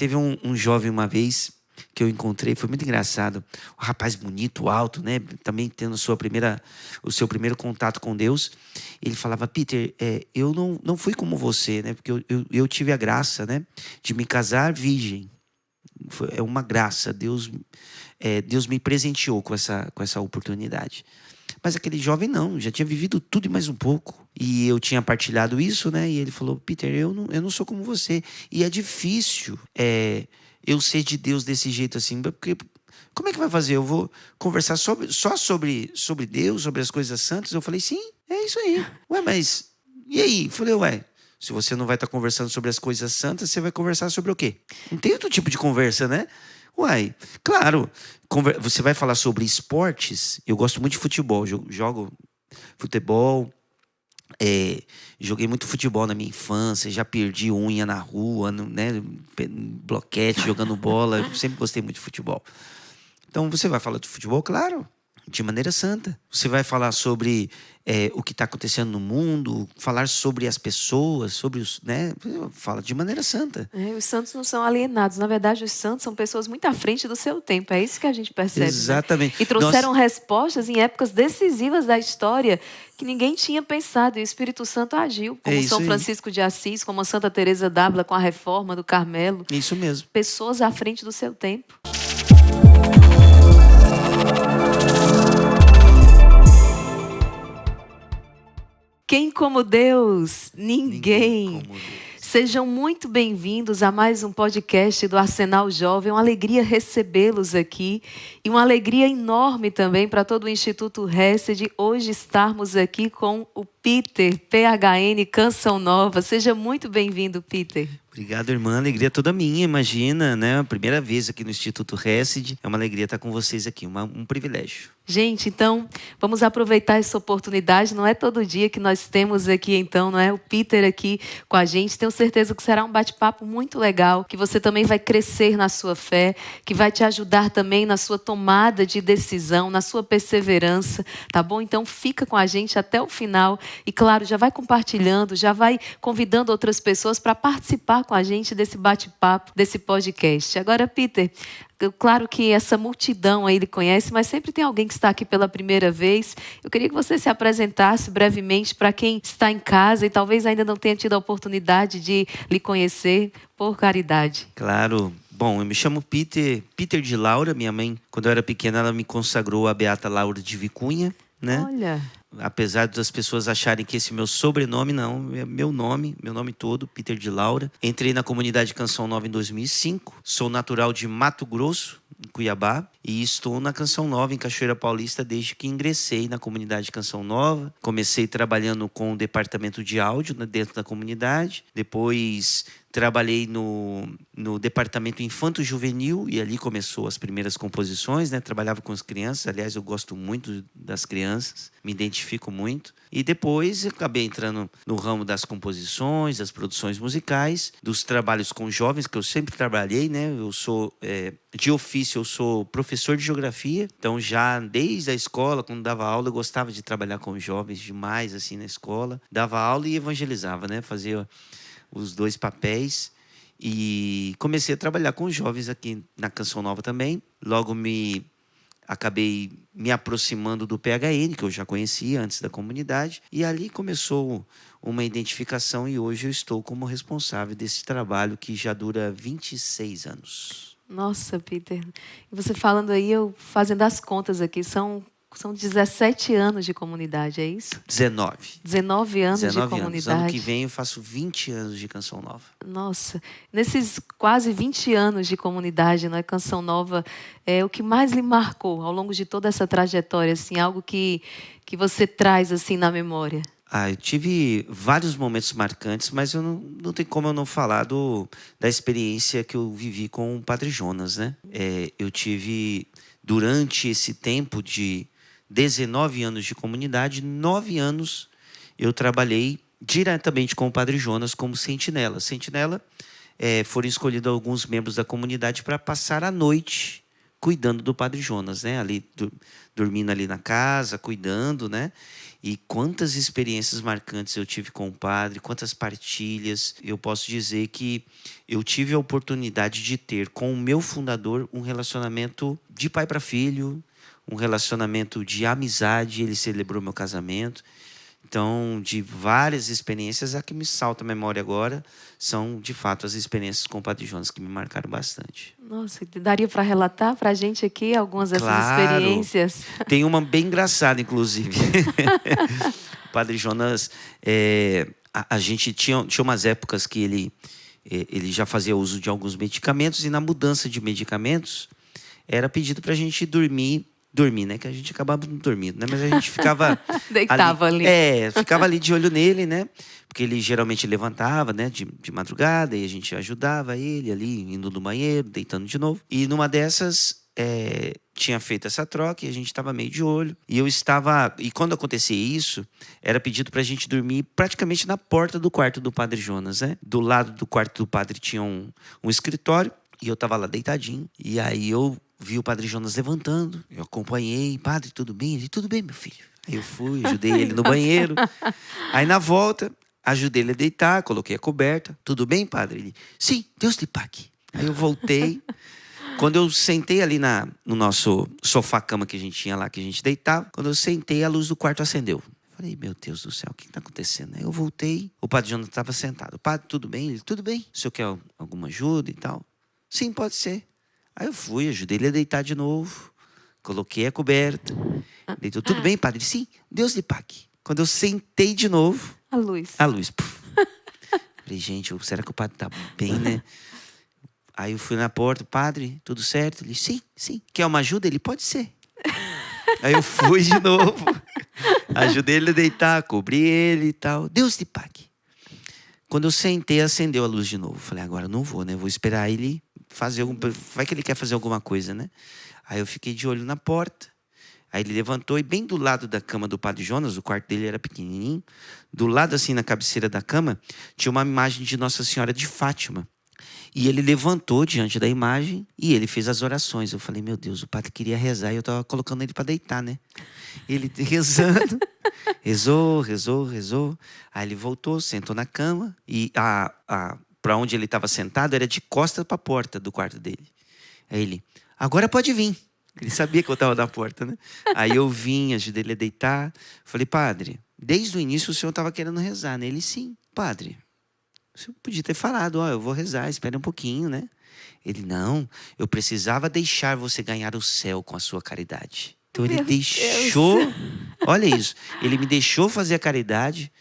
teve um jovem uma vez que eu encontrei, foi muito engraçado. Um rapaz bonito, alto, né? Também tendo o seu primeiro contato com Deus. Ele falava: Peter, eu não fui como você, né? Porque eu tive a graça, né, de me casar virgem. É uma graça. Deus me presenteou com essa oportunidade. Mas aquele jovem não, já tinha vivido tudo e mais um pouco. E eu tinha partilhado isso, né? E ele falou: Peter, eu não sou como você. E é difícil eu ser de Deus desse jeito assim. Porque como é que vai fazer? Eu vou conversar só sobre Deus, sobre as coisas santas? Eu falei: sim, é isso aí. Ué, mas e aí? Eu falei: ué, se você não vai estar conversando sobre as coisas santas, você vai conversar sobre o quê? Não tem outro tipo de conversa, né? Uai, claro, você vai falar sobre esportes. Eu gosto muito de futebol, jogo futebol, joguei muito futebol na minha infância, já perdi unha na rua, né, bloquete, jogando bola. Eu sempre gostei muito de futebol. Então você vai falar de futebol, claro, de maneira santa. Você vai falar sobre o que está acontecendo no mundo, falar sobre as pessoas, sobre os, né? Fala de maneira santa. Os santos não são alienados. Na verdade, os santos são pessoas muito à frente do seu tempo. É isso que a gente percebe. Exatamente. Né? E trouxeram respostas em épocas decisivas da história que ninguém tinha pensado. E o Espírito Santo agiu, como São Francisco de Assis, como a Santa Teresa d'Ávila com a reforma do Carmelo. Isso mesmo. Pessoas à frente do seu tempo. Quem como Deus? Ninguém. Como Deus. Sejam muito bem-vindos a mais um podcast do Arsenal Jovem. Uma alegria recebê-los aqui e uma alegria enorme também para todo o Instituto Hesed hoje estarmos aqui com o Peter, PHN Canção Nova. Seja muito bem-vindo, Peter. Obrigado, irmã. Alegria toda minha, imagina, né? A primeira vez aqui no Instituto Hesed. É uma alegria estar com vocês aqui, um privilégio. Gente, então, vamos aproveitar essa oportunidade. Não é todo dia que nós temos aqui, então, não é? O Peter aqui com a gente. Tenho certeza que será um bate-papo muito legal, que você também vai crescer na sua fé, que vai te ajudar também na sua tomada de decisão, na sua perseverança, tá bom? Então, fica com a gente até o final. E, claro, já vai compartilhando, já vai convidando outras pessoas para participar com a gente desse bate-papo, desse podcast. Agora, Peter, claro que essa multidão aí ele conhece, mas sempre tem alguém que está aqui pela primeira vez. Eu queria que você se apresentasse brevemente para quem está em casa e talvez ainda não tenha tido a oportunidade de lhe conhecer, por caridade. Claro. Bom, eu me chamo Peter de Laura. Minha mãe, quando eu era pequena, ela me consagrou a Beata Laura de Vicunha, né? Olha. Apesar das pessoas acharem que esse meu sobrenome, não, é meu nome todo, Peter de Laura. Entrei na comunidade Canção Nova em 2005. Sou natural de Mato Grosso, em Cuiabá. E estou na Canção Nova, em Cachoeira Paulista, desde que ingressei na comunidade Canção Nova. Comecei trabalhando com o departamento de áudio dentro da comunidade. Depois trabalhei no departamento infanto-juvenil e ali começou as primeiras composições, né? Trabalhava com as crianças. Aliás, eu gosto muito das crianças, me identifico muito. E depois acabei entrando no ramo das composições, das produções musicais, dos trabalhos com jovens, que eu sempre trabalhei, né? Eu sou, de ofício, eu sou professor de geografia. Então, já desde a escola, quando dava aula, eu gostava de trabalhar com jovens demais, assim, na escola. Dava aula e evangelizava, né? Fazia os dois papéis. E comecei a trabalhar com jovens aqui na Canção Nova também. Logo acabei me aproximando do PHN, que eu já conhecia antes da comunidade. E ali começou uma identificação e hoje eu estou como responsável desse trabalho que já dura 26 anos. Nossa, Peter. E você falando aí, eu fazendo as contas aqui, são 17 anos de comunidade, é isso? 19. 19 anos de comunidade. Ano que vem eu faço 20 anos de Canção Nova. Nossa, nesses quase 20 anos de comunidade, não é? Canção Nova, o que mais lhe marcou ao longo de toda essa trajetória, assim, algo que você traz assim na memória? Eu tive vários momentos marcantes, mas eu não tem como eu não falar da experiência que eu vivi com o Padre Jonas, né? Eu tive, durante esse tempo de 19 anos de comunidade, 9 anos eu trabalhei diretamente com o Padre Jonas como sentinela. Sentinela, foram escolhidos alguns membros da comunidade para passar a noite cuidando do Padre Jonas, né? Ali, dormindo ali na casa, cuidando, né? E quantas experiências marcantes eu tive com o padre, quantas partilhas. Eu posso dizer que eu tive a oportunidade de ter com o meu fundador um relacionamento de pai para filho, um relacionamento de amizade. Ele celebrou meu casamento. Então, de várias experiências, a que me salta a memória agora são, de fato, as experiências com o Padre Jonas que me marcaram bastante. Nossa, daria para relatar para a gente aqui algumas dessas Claro. experiências? Tem uma bem engraçada, inclusive. O Padre Jonas, a gente tinha umas épocas que ele já fazia uso de alguns medicamentos, e na mudança de medicamentos, era pedido para a gente dormir, né? Que a gente acabava não dormindo, né? Mas a gente ficava Deitava ali. ficava ali de olho nele, né? Porque ele geralmente levantava, né? De madrugada, e a gente ajudava ele ali, indo no banheiro, deitando de novo. E numa dessas, tinha feito essa troca e a gente estava meio de olho. E quando acontecia isso, era pedido para a gente dormir praticamente na porta do quarto do Padre Jonas, né? Do lado do quarto do padre tinha um escritório, e eu estava lá deitadinho. E aí eu vi o Padre Jonas levantando, eu acompanhei. Padre, tudo bem? Ele, tudo bem, meu filho. Aí eu fui, ajudei ele no banheiro. Aí na volta, ajudei ele a deitar, coloquei a coberta. Tudo bem, padre? Ele, sim, Deus lhe pague. Aí eu voltei. Quando eu sentei ali no nosso sofá-cama que a gente tinha lá, que a gente deitava, quando eu sentei, a luz do quarto acendeu. Falei, meu Deus do céu, o que está acontecendo? Aí eu voltei, o Padre Jonas estava sentado. Padre, tudo bem? Ele, tudo bem. O senhor quer alguma ajuda e tal? Sim, pode ser. Aí eu fui, ajudei ele a deitar de novo. Coloquei a coberta. Deitou, tudo bem, padre? Sim, Deus lhe pague. Quando eu sentei de novo... A luz. Puf. Falei, gente, será que o padre tá bem, né? Aí eu fui na porta, padre, tudo certo? Ele, sim. Quer uma ajuda? Ele, pode ser. Aí eu fui de novo. Ajudei ele a deitar, cobri ele e tal. Deus lhe pague. Quando eu sentei, acendeu a luz de novo. Falei, agora eu não vou, né? Vou esperar ele fazer vai que ele quer fazer alguma coisa, né? Aí eu fiquei de olho na porta. Aí ele levantou e bem do lado da cama do Padre Jonas, o quarto dele era pequenininho, do lado assim na cabeceira da cama, tinha uma imagem de Nossa Senhora de Fátima. E ele levantou diante da imagem e ele fez as orações. Eu falei, meu Deus, o padre queria rezar e eu estava colocando ele para deitar, né? Ele rezando, rezou. Aí ele voltou, sentou na cama e para onde ele estava sentado era de costas para a porta do quarto dele. Aí ele, agora pode vir. Ele sabia que eu estava na porta, né? Aí eu vim, ajudei ele a deitar. Falei, padre, desde o início o senhor estava querendo rezar, né? Ele, sim. Padre, o senhor podia ter falado, eu vou rezar, espere um pouquinho, né? Ele, não, eu precisava deixar você ganhar o céu com a sua caridade. Então ele deixou, olha isso, ele me deixou fazer a caridade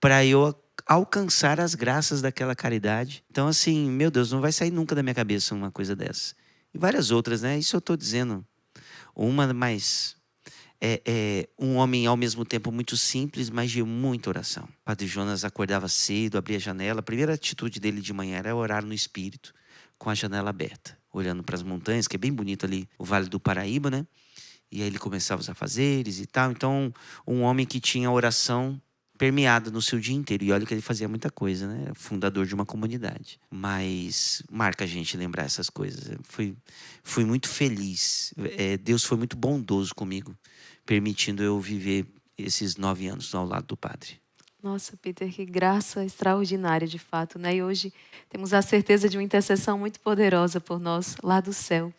para eu alcançar as graças daquela caridade. Então assim, meu Deus, não vai sair nunca da minha cabeça uma coisa dessa. E várias outras, né? Isso eu estou dizendo. Uma mais... um homem ao mesmo tempo muito simples, mas de muita oração. O Padre Jonas acordava cedo, abria a janela. A primeira atitude dele de manhã era orar no Espírito, com a janela aberta, olhando para as montanhas, que é bem bonito ali, o Vale do Paraíba, né? E aí ele começava os afazeres e tal. Então, um homem que tinha oração permeada no seu dia inteiro. E olha que ele fazia muita coisa, né? Fundador de uma comunidade. Mas marca a gente lembrar essas coisas. Fui muito feliz. Deus foi muito bondoso comigo, permitindo eu viver esses 9 anos ao lado do padre. Nossa, Peter, que graça extraordinária de fato, né? E hoje temos a certeza de uma intercessão muito poderosa por nós lá do céu.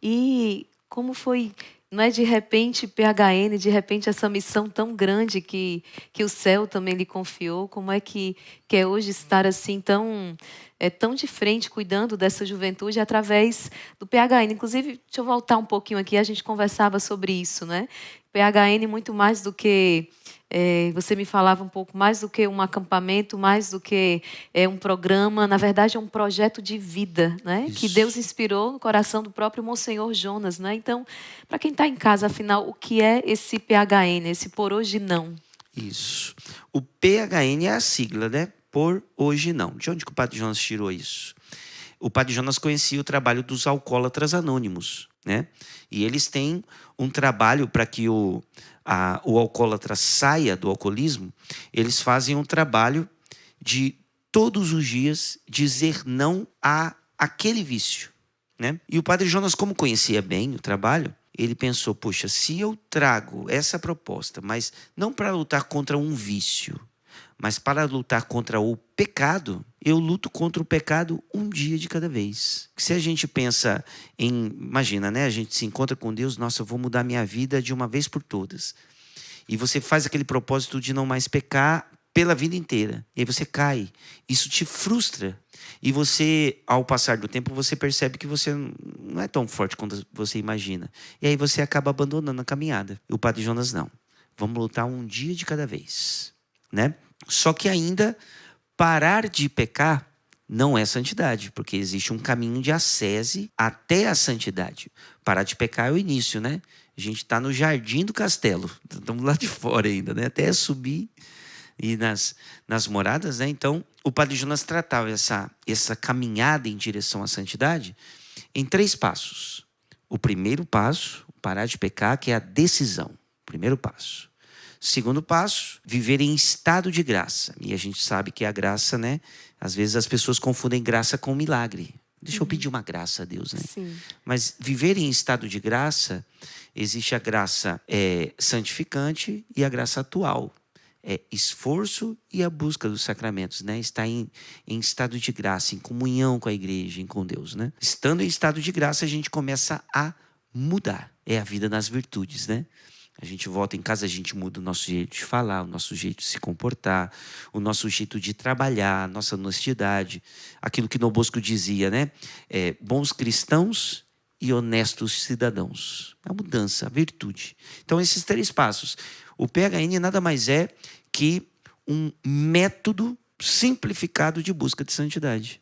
E como foi, não é de repente PHN, de repente essa missão tão grande que o céu também lhe confiou, como é que é hoje estar assim tão de frente, cuidando dessa juventude através do PHN. Inclusive, deixa eu voltar um pouquinho aqui, a gente conversava sobre isso, né? PHN muito mais do que... você me falava um pouco mais do que um acampamento, mais do que um programa. Na verdade, é um projeto de vida, né? Que Deus inspirou no coração do próprio Monsenhor Jonas, né? Então, para quem está em casa, afinal, o que é esse PHN, esse Por Hoje Não? Isso. O PHN é a sigla, né? Por Hoje Não. De onde que o Padre Jonas tirou isso? O Padre Jonas conhecia o trabalho dos alcoólatras anônimos, né? E eles têm um trabalho para que o alcoólatra saia do alcoolismo. Eles fazem um trabalho de todos os dias dizer não a aquele vício. né? E o Padre Jonas, como conhecia bem o trabalho, ele pensou, puxa, se eu trago essa proposta, mas não para lutar contra um vício, mas para lutar contra o pecado, eu luto contra o pecado um dia de cada vez. Se a gente pensa em, imagina, né? A gente se encontra com Deus, nossa, eu vou mudar minha vida de uma vez por todas. E você faz aquele propósito de não mais pecar pela vida inteira. E aí você cai. Isso te frustra. E você, ao passar do tempo, você percebe que você não é tão forte quanto você imagina. E aí você acaba abandonando a caminhada. E o Padre Jonas não. Vamos lutar um dia de cada vez, né? Só que ainda parar de pecar não é santidade, porque existe um caminho de ascese até a santidade. Parar de pecar é o início, né? A gente está no jardim do castelo. Estamos lá de fora ainda, né? Até subir e nas moradas, né? Então, o Padre Jonas tratava essa caminhada em direção à santidade em 3 passos. O primeiro passo, parar de pecar, que é a decisão. Primeiro passo. Segundo passo, viver em estado de graça. E a gente sabe que a graça, né? Às vezes as pessoas confundem graça com milagre. Deixa eu pedir uma graça a Deus, né? Sim. Mas viver em estado de graça, existe a graça santificante e a graça atual. É esforço e a busca dos sacramentos, né? Estar em estado de graça, em comunhão com a igreja, com Deus, né? Estando em estado de graça, a gente começa a mudar. É a vida nas virtudes, né? A gente volta em casa, a gente muda o nosso jeito de falar, o nosso jeito de se comportar, o nosso jeito de trabalhar, a nossa honestidade. Aquilo que Dom Bosco dizia, né? Bons cristãos e honestos cidadãos. A mudança, a virtude. Então, esses 3 passos. O PHN nada mais é que um método simplificado de busca de santidade.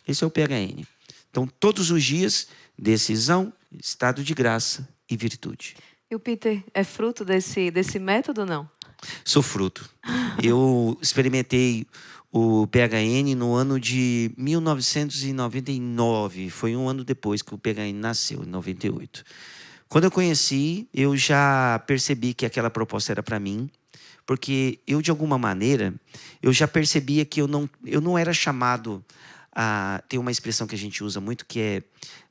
Esse é o PHN. Então, todos os dias, decisão, estado de graça e virtude. E o Peter é fruto desse método ou não? Sou fruto. Eu experimentei o PHN no ano de 1999. Foi um ano depois que o PHN nasceu, em 98. Quando eu conheci, eu já percebi que aquela proposta era para mim, porque eu, de alguma maneira, eu já percebia que eu não era chamado a... Tem uma expressão que a gente usa muito, que é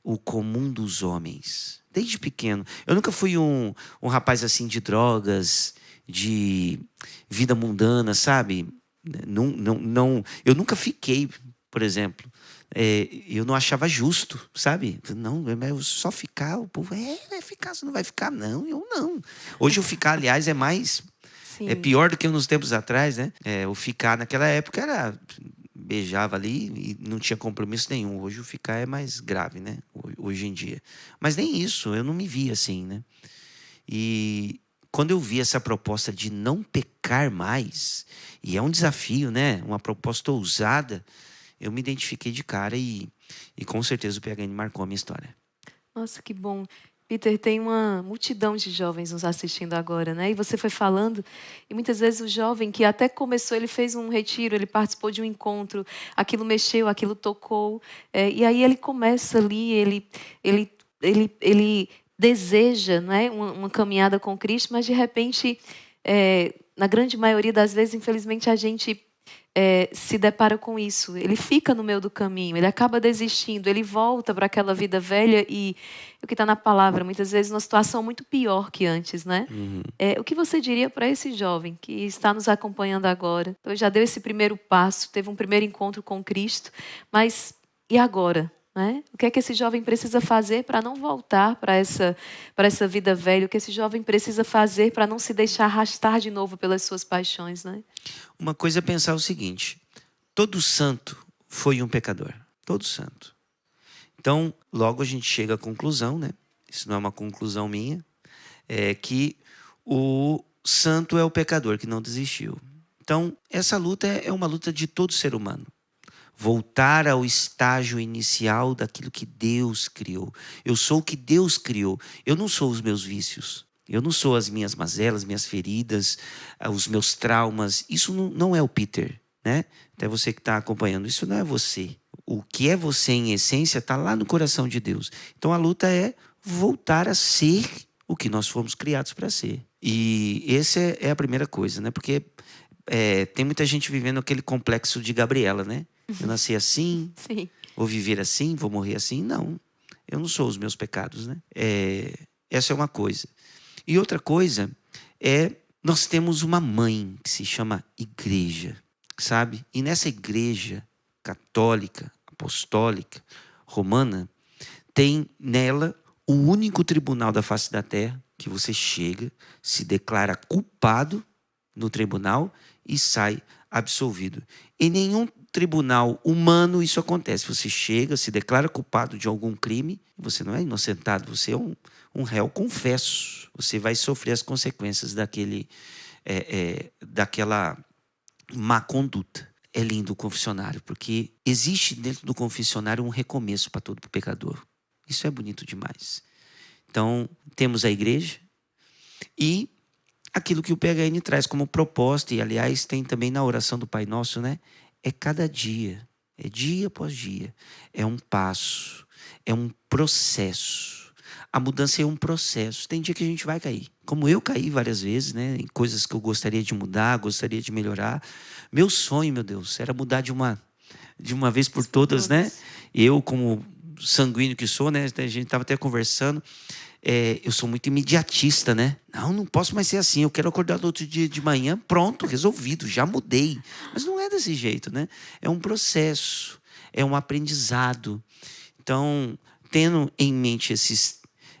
o comum dos homens. Desde pequeno. Eu nunca fui um rapaz assim de drogas, de vida mundana, sabe? Não, eu nunca fiquei, por exemplo. Eu não achava justo, sabe? Não, eu só ficar, o povo vai ficar, você não vai ficar, não, eu não. Hoje o ficar, aliás, é mais... Sim. É pior do que uns tempos atrás, né? O ficar naquela época era... Beijava ali e não tinha compromisso nenhum. Hoje o ficar é mais grave, né? Hoje em dia. Mas nem isso, eu não me via assim, né? E quando eu vi essa proposta de não pecar mais, e é um desafio, né? Uma proposta ousada, eu me identifiquei de cara e com certeza o PHN marcou a minha história. Nossa, que bom. Peter, tem uma multidão de jovens nos assistindo agora, né? E você foi falando, e muitas vezes o jovem que até começou, ele fez um retiro, ele participou de um encontro, aquilo mexeu, aquilo tocou, e aí ele começa ali, ele deseja, né, uma caminhada com Cristo, mas de repente, na grande maioria das vezes, infelizmente, a gente se depara com isso. Ele fica no meio do caminho, ele acaba desistindo, ele volta para aquela vida velha e o que está na palavra, muitas vezes, uma situação muito pior que antes, né? Uhum. O que você diria para esse jovem que está nos acompanhando agora? Então, já deu esse primeiro passo, teve um primeiro encontro com Cristo, mas e agora? Né? O que é que esse jovem precisa fazer para não voltar para essa vida velha? O que esse jovem precisa fazer para não se deixar arrastar de novo pelas suas paixões? Né? Uma coisa é pensar o seguinte: todo santo foi um pecador. Todo santo. Então, logo a gente chega à conclusão, né? Isso não é uma conclusão minha, é que o santo é o pecador que não desistiu. Então, essa luta é uma luta de todo ser humano. Voltar ao estágio inicial daquilo que Deus criou. Eu sou o que Deus criou. Eu não sou os meus vícios. Eu não sou as minhas mazelas, minhas feridas, os meus traumas. Isso não é o Peter, né? Até você que está acompanhando. Isso não é você. O que é você em essência está lá no coração de Deus. Então a luta é voltar a ser o que nós fomos criados para ser. E essa é a primeira coisa, né? Porque tem muita gente vivendo aquele complexo de Gabriela, né? Eu nasci assim, Sim. vou viver assim, vou morrer assim. Não. Eu não sou os meus pecados, né? Essa é uma coisa. E outra coisa é, nós temos uma mãe que se chama igreja, sabe? E nessa igreja católica, apostólica, romana, tem nela o único tribunal da face da terra, que você chega, se declara culpado no tribunal e sai absolvido. Em nenhum tribunal humano isso acontece. Você chega, se declara culpado de algum crime, você não é inocentado, você é um réu confesso. Você vai sofrer as consequências daquela má conduta. É lindo o confessionário, porque existe dentro do confessionário um recomeço para todo pecador. Isso é bonito demais. Então, temos a igreja e aquilo que o PHN traz como proposta, e aliás tem também na oração do Pai Nosso, né? É cada dia, é dia após dia, é um passo, é um processo. A mudança é um processo. Tem dia que a gente vai cair. Como eu caí várias vezes, né? Em coisas que eu gostaria de mudar, gostaria de melhorar. Meu sonho, meu Deus, era mudar de uma vez por todas, né? Eu, como sanguíneo que sou, né? A gente estava até conversando. Eu sou muito imediatista, né? Não posso mais ser assim. Eu quero acordar no outro dia de manhã, pronto, resolvido, já mudei. Mas não é desse jeito, né? É um processo, é um aprendizado. Então, tendo em mente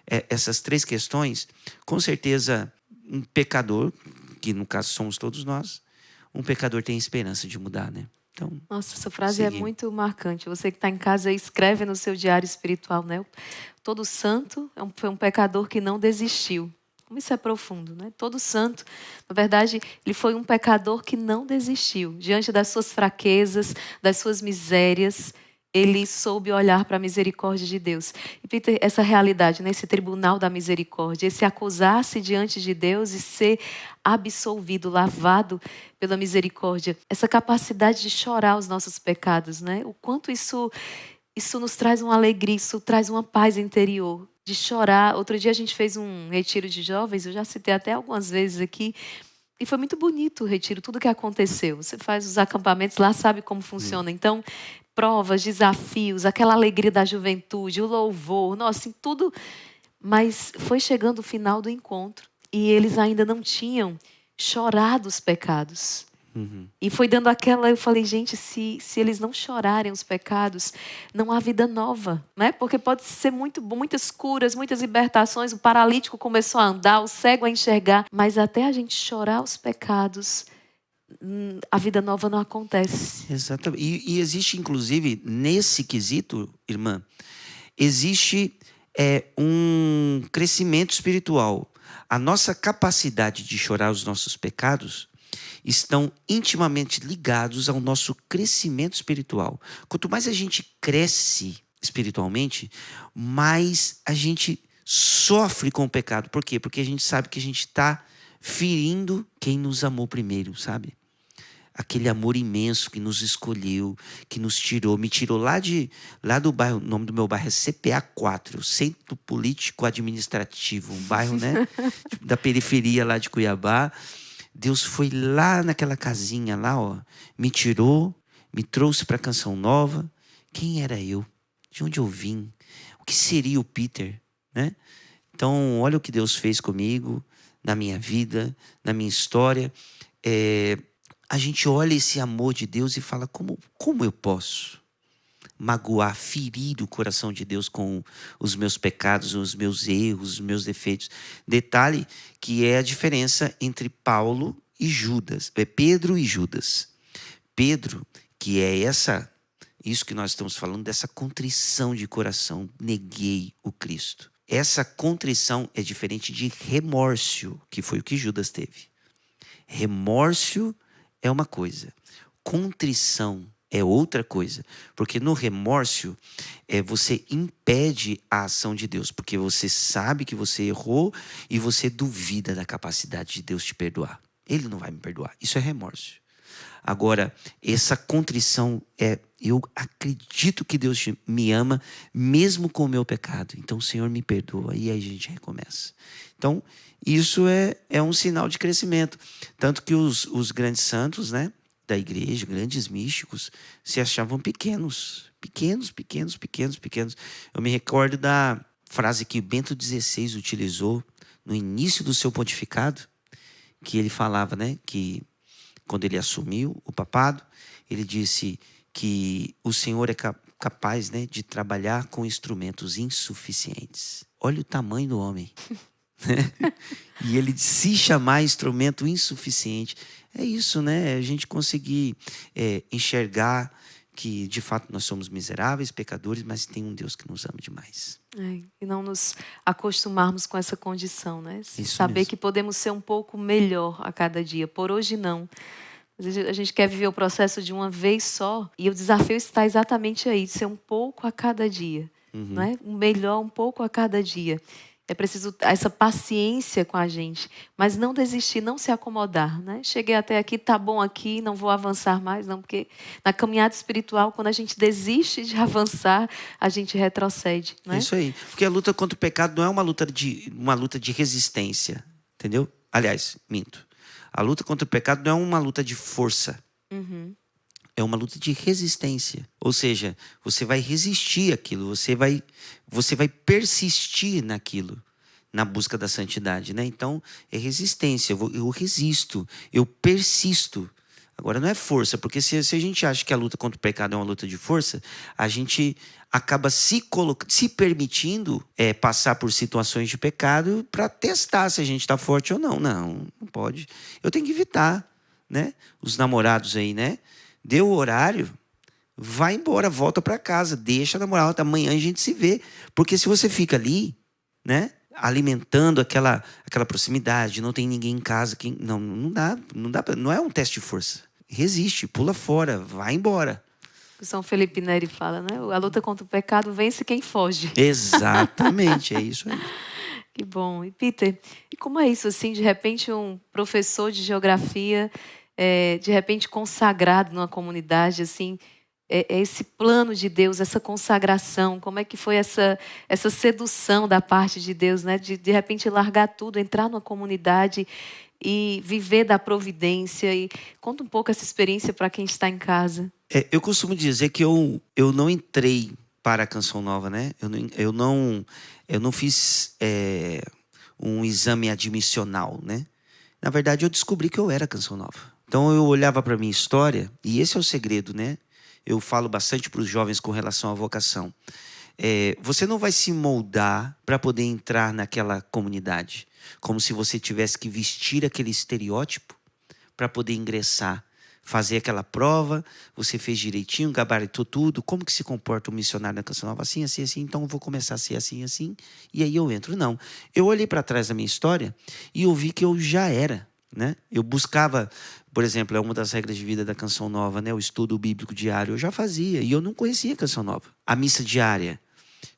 essas três questões, com certeza, um pecador, que no caso somos todos nós, um pecador tem esperança de mudar, né? Então, nossa, essa frase é muito marcante. Você que está em casa, escreve no seu diário espiritual, né? Todo santo foi um pecador que não desistiu. Como isso é profundo, né? Todo santo, na verdade, ele foi um pecador que não desistiu. Diante das suas fraquezas, das suas misérias, ele soube olhar para a misericórdia de Deus. E, Peter, essa realidade, né? Esse tribunal da misericórdia, esse acusar-se diante de Deus e ser absolvido, lavado pela misericórdia, essa capacidade de chorar os nossos pecados, né? O quanto isso nos traz uma alegria, isso traz uma paz interior, de chorar. Outro dia a gente fez um retiro de jovens, eu já citei até algumas vezes aqui, e foi muito bonito o retiro, tudo que aconteceu. Você faz os acampamentos lá, sabe como funciona. Então, provas, desafios, aquela alegria da juventude, o louvor, nossa, assim, tudo. Mas foi chegando o final do encontro e eles ainda não tinham chorado os pecados. E foi dando aquela, eu falei, gente, se eles não chorarem os pecados, não há vida nova, né? Porque pode ser muitas curas, muitas libertações, o paralítico começou a andar, o cego a enxergar, mas até a gente chorar os pecados, a vida nova não acontece. Exatamente. E existe, inclusive, nesse quesito, irmã, existe um crescimento espiritual. A nossa capacidade de chorar os nossos pecados estão intimamente ligados ao nosso crescimento espiritual. Quanto mais a gente cresce espiritualmente, mais a gente sofre com o pecado. Por quê? Porque a gente sabe que a gente está ferindo quem nos amou primeiro, sabe? Aquele amor imenso que nos escolheu, que nos tirou, me tirou lá do bairro, o nome do meu bairro é CPA 4, Centro Político Administrativo, um bairro, né, da periferia lá de Cuiabá. Deus foi lá naquela casinha lá, ó, me tirou, me trouxe para a Canção Nova. Quem era eu? De onde eu vim? O que seria o Peter, né? Então, olha o que Deus fez comigo, na minha vida, na minha história. A gente olha esse amor de Deus e fala, como eu posso magoar, ferir o coração de Deus com os meus pecados, os meus erros, os meus defeitos? Detalhe que é a diferença entre Paulo e Judas, Pedro e Judas. Pedro, que é isso que nós estamos falando, dessa contrição de coração, neguei o Cristo. Essa contrição é diferente de remorso, que foi o que Judas teve. Remorso é uma coisa, contrição é outra coisa, porque no remorso você impede a ação de Deus, porque você sabe que você errou e você duvida da capacidade de Deus te perdoar. Ele não vai me perdoar, isso é remorso. Agora, essa contrição eu acredito que Deus me ama, mesmo com o meu pecado. Então, o Senhor me perdoa. E aí a gente recomeça. Então, isso é um sinal de crescimento. Tanto que os grandes santos, né? da igreja, grandes místicos, se achavam pequenos. Pequenos, pequenos, pequenos, pequenos. Eu me recordo da frase que Bento XVI utilizou no início do seu pontificado, que ele falava, né, que quando ele assumiu o papado, ele disse que o Senhor é capaz, né, de trabalhar com instrumentos insuficientes. Olha o tamanho do homem. E ele se chamar instrumento insuficiente. É isso, né? A gente conseguir enxergar que de fato nós somos miseráveis, pecadores, mas tem um Deus que nos ama demais. E não nos acostumarmos com essa condição, né? Isso Saber mesmo. que podemos ser um pouco melhor a cada dia. Por hoje não. A gente quer viver o processo de uma vez só e o desafio está exatamente aí, de ser um pouco a cada dia, não é? Um melhor um pouco a cada dia. É preciso essa paciência com a gente, mas não desistir, não se acomodar, né? Cheguei até aqui, tá bom aqui, não vou avançar mais, não, porque na caminhada espiritual, quando a gente desiste de avançar, a gente retrocede, né? É isso aí. Porque a luta contra o pecado não é uma luta de resistência, entendeu? Aliás, minto. A luta contra o pecado não é uma luta de força. É uma luta de resistência. Ou seja, você vai resistir àquilo, você vai persistir naquilo, na busca da santidade, né? Então, é resistência. Eu resisto, eu persisto. Agora, não é força, porque se a gente acha que a luta contra o pecado é uma luta de força, a gente acaba se permitindo passar por situações de pecado para testar se a gente está forte ou não. Não pode. Eu tenho que evitar, né? Os namorados aí, né? Deu o horário, vai embora, volta para casa, deixa a namorada, amanhã a gente se vê. Porque se você fica ali, né, alimentando aquela proximidade, não tem ninguém em casa, não dá, não é um teste de força. Resiste, pula fora, vai embora. O São Felipe Neri fala, né? A luta contra o pecado vence quem foge. Exatamente, é isso aí. Que bom. E Peter, e como é isso assim, de repente um professor de geografia, de repente consagrado numa comunidade, assim, esse plano de Deus, essa consagração, como é que foi essa sedução da parte de Deus, né? De repente largar tudo, entrar numa comunidade e viver da providência. E conta um pouco essa experiência para quem está em casa. Eu costumo dizer que eu não entrei para a Canção Nova, né? Eu não fiz um exame admissional, né? Na verdade, eu descobri que eu era Canção Nova. Então, eu olhava para a minha história, e esse é o segredo, né? Eu falo bastante para os jovens com relação à vocação. Você não vai se moldar para poder entrar naquela comunidade, como se você tivesse que vestir aquele estereótipo para poder ingressar. Fazer aquela prova, você fez direitinho, gabaritou tudo. Como que se comporta um missionário na Canção Nova? Assim, assim, assim. Então eu vou começar a ser assim, assim. E aí eu entro. Não. Eu olhei para trás da minha história e eu vi que eu já era, né? Eu buscava, por exemplo, é uma das regras de vida da Canção Nova, né? O estudo bíblico diário. Eu já fazia e eu não conhecia a Canção Nova. A missa diária.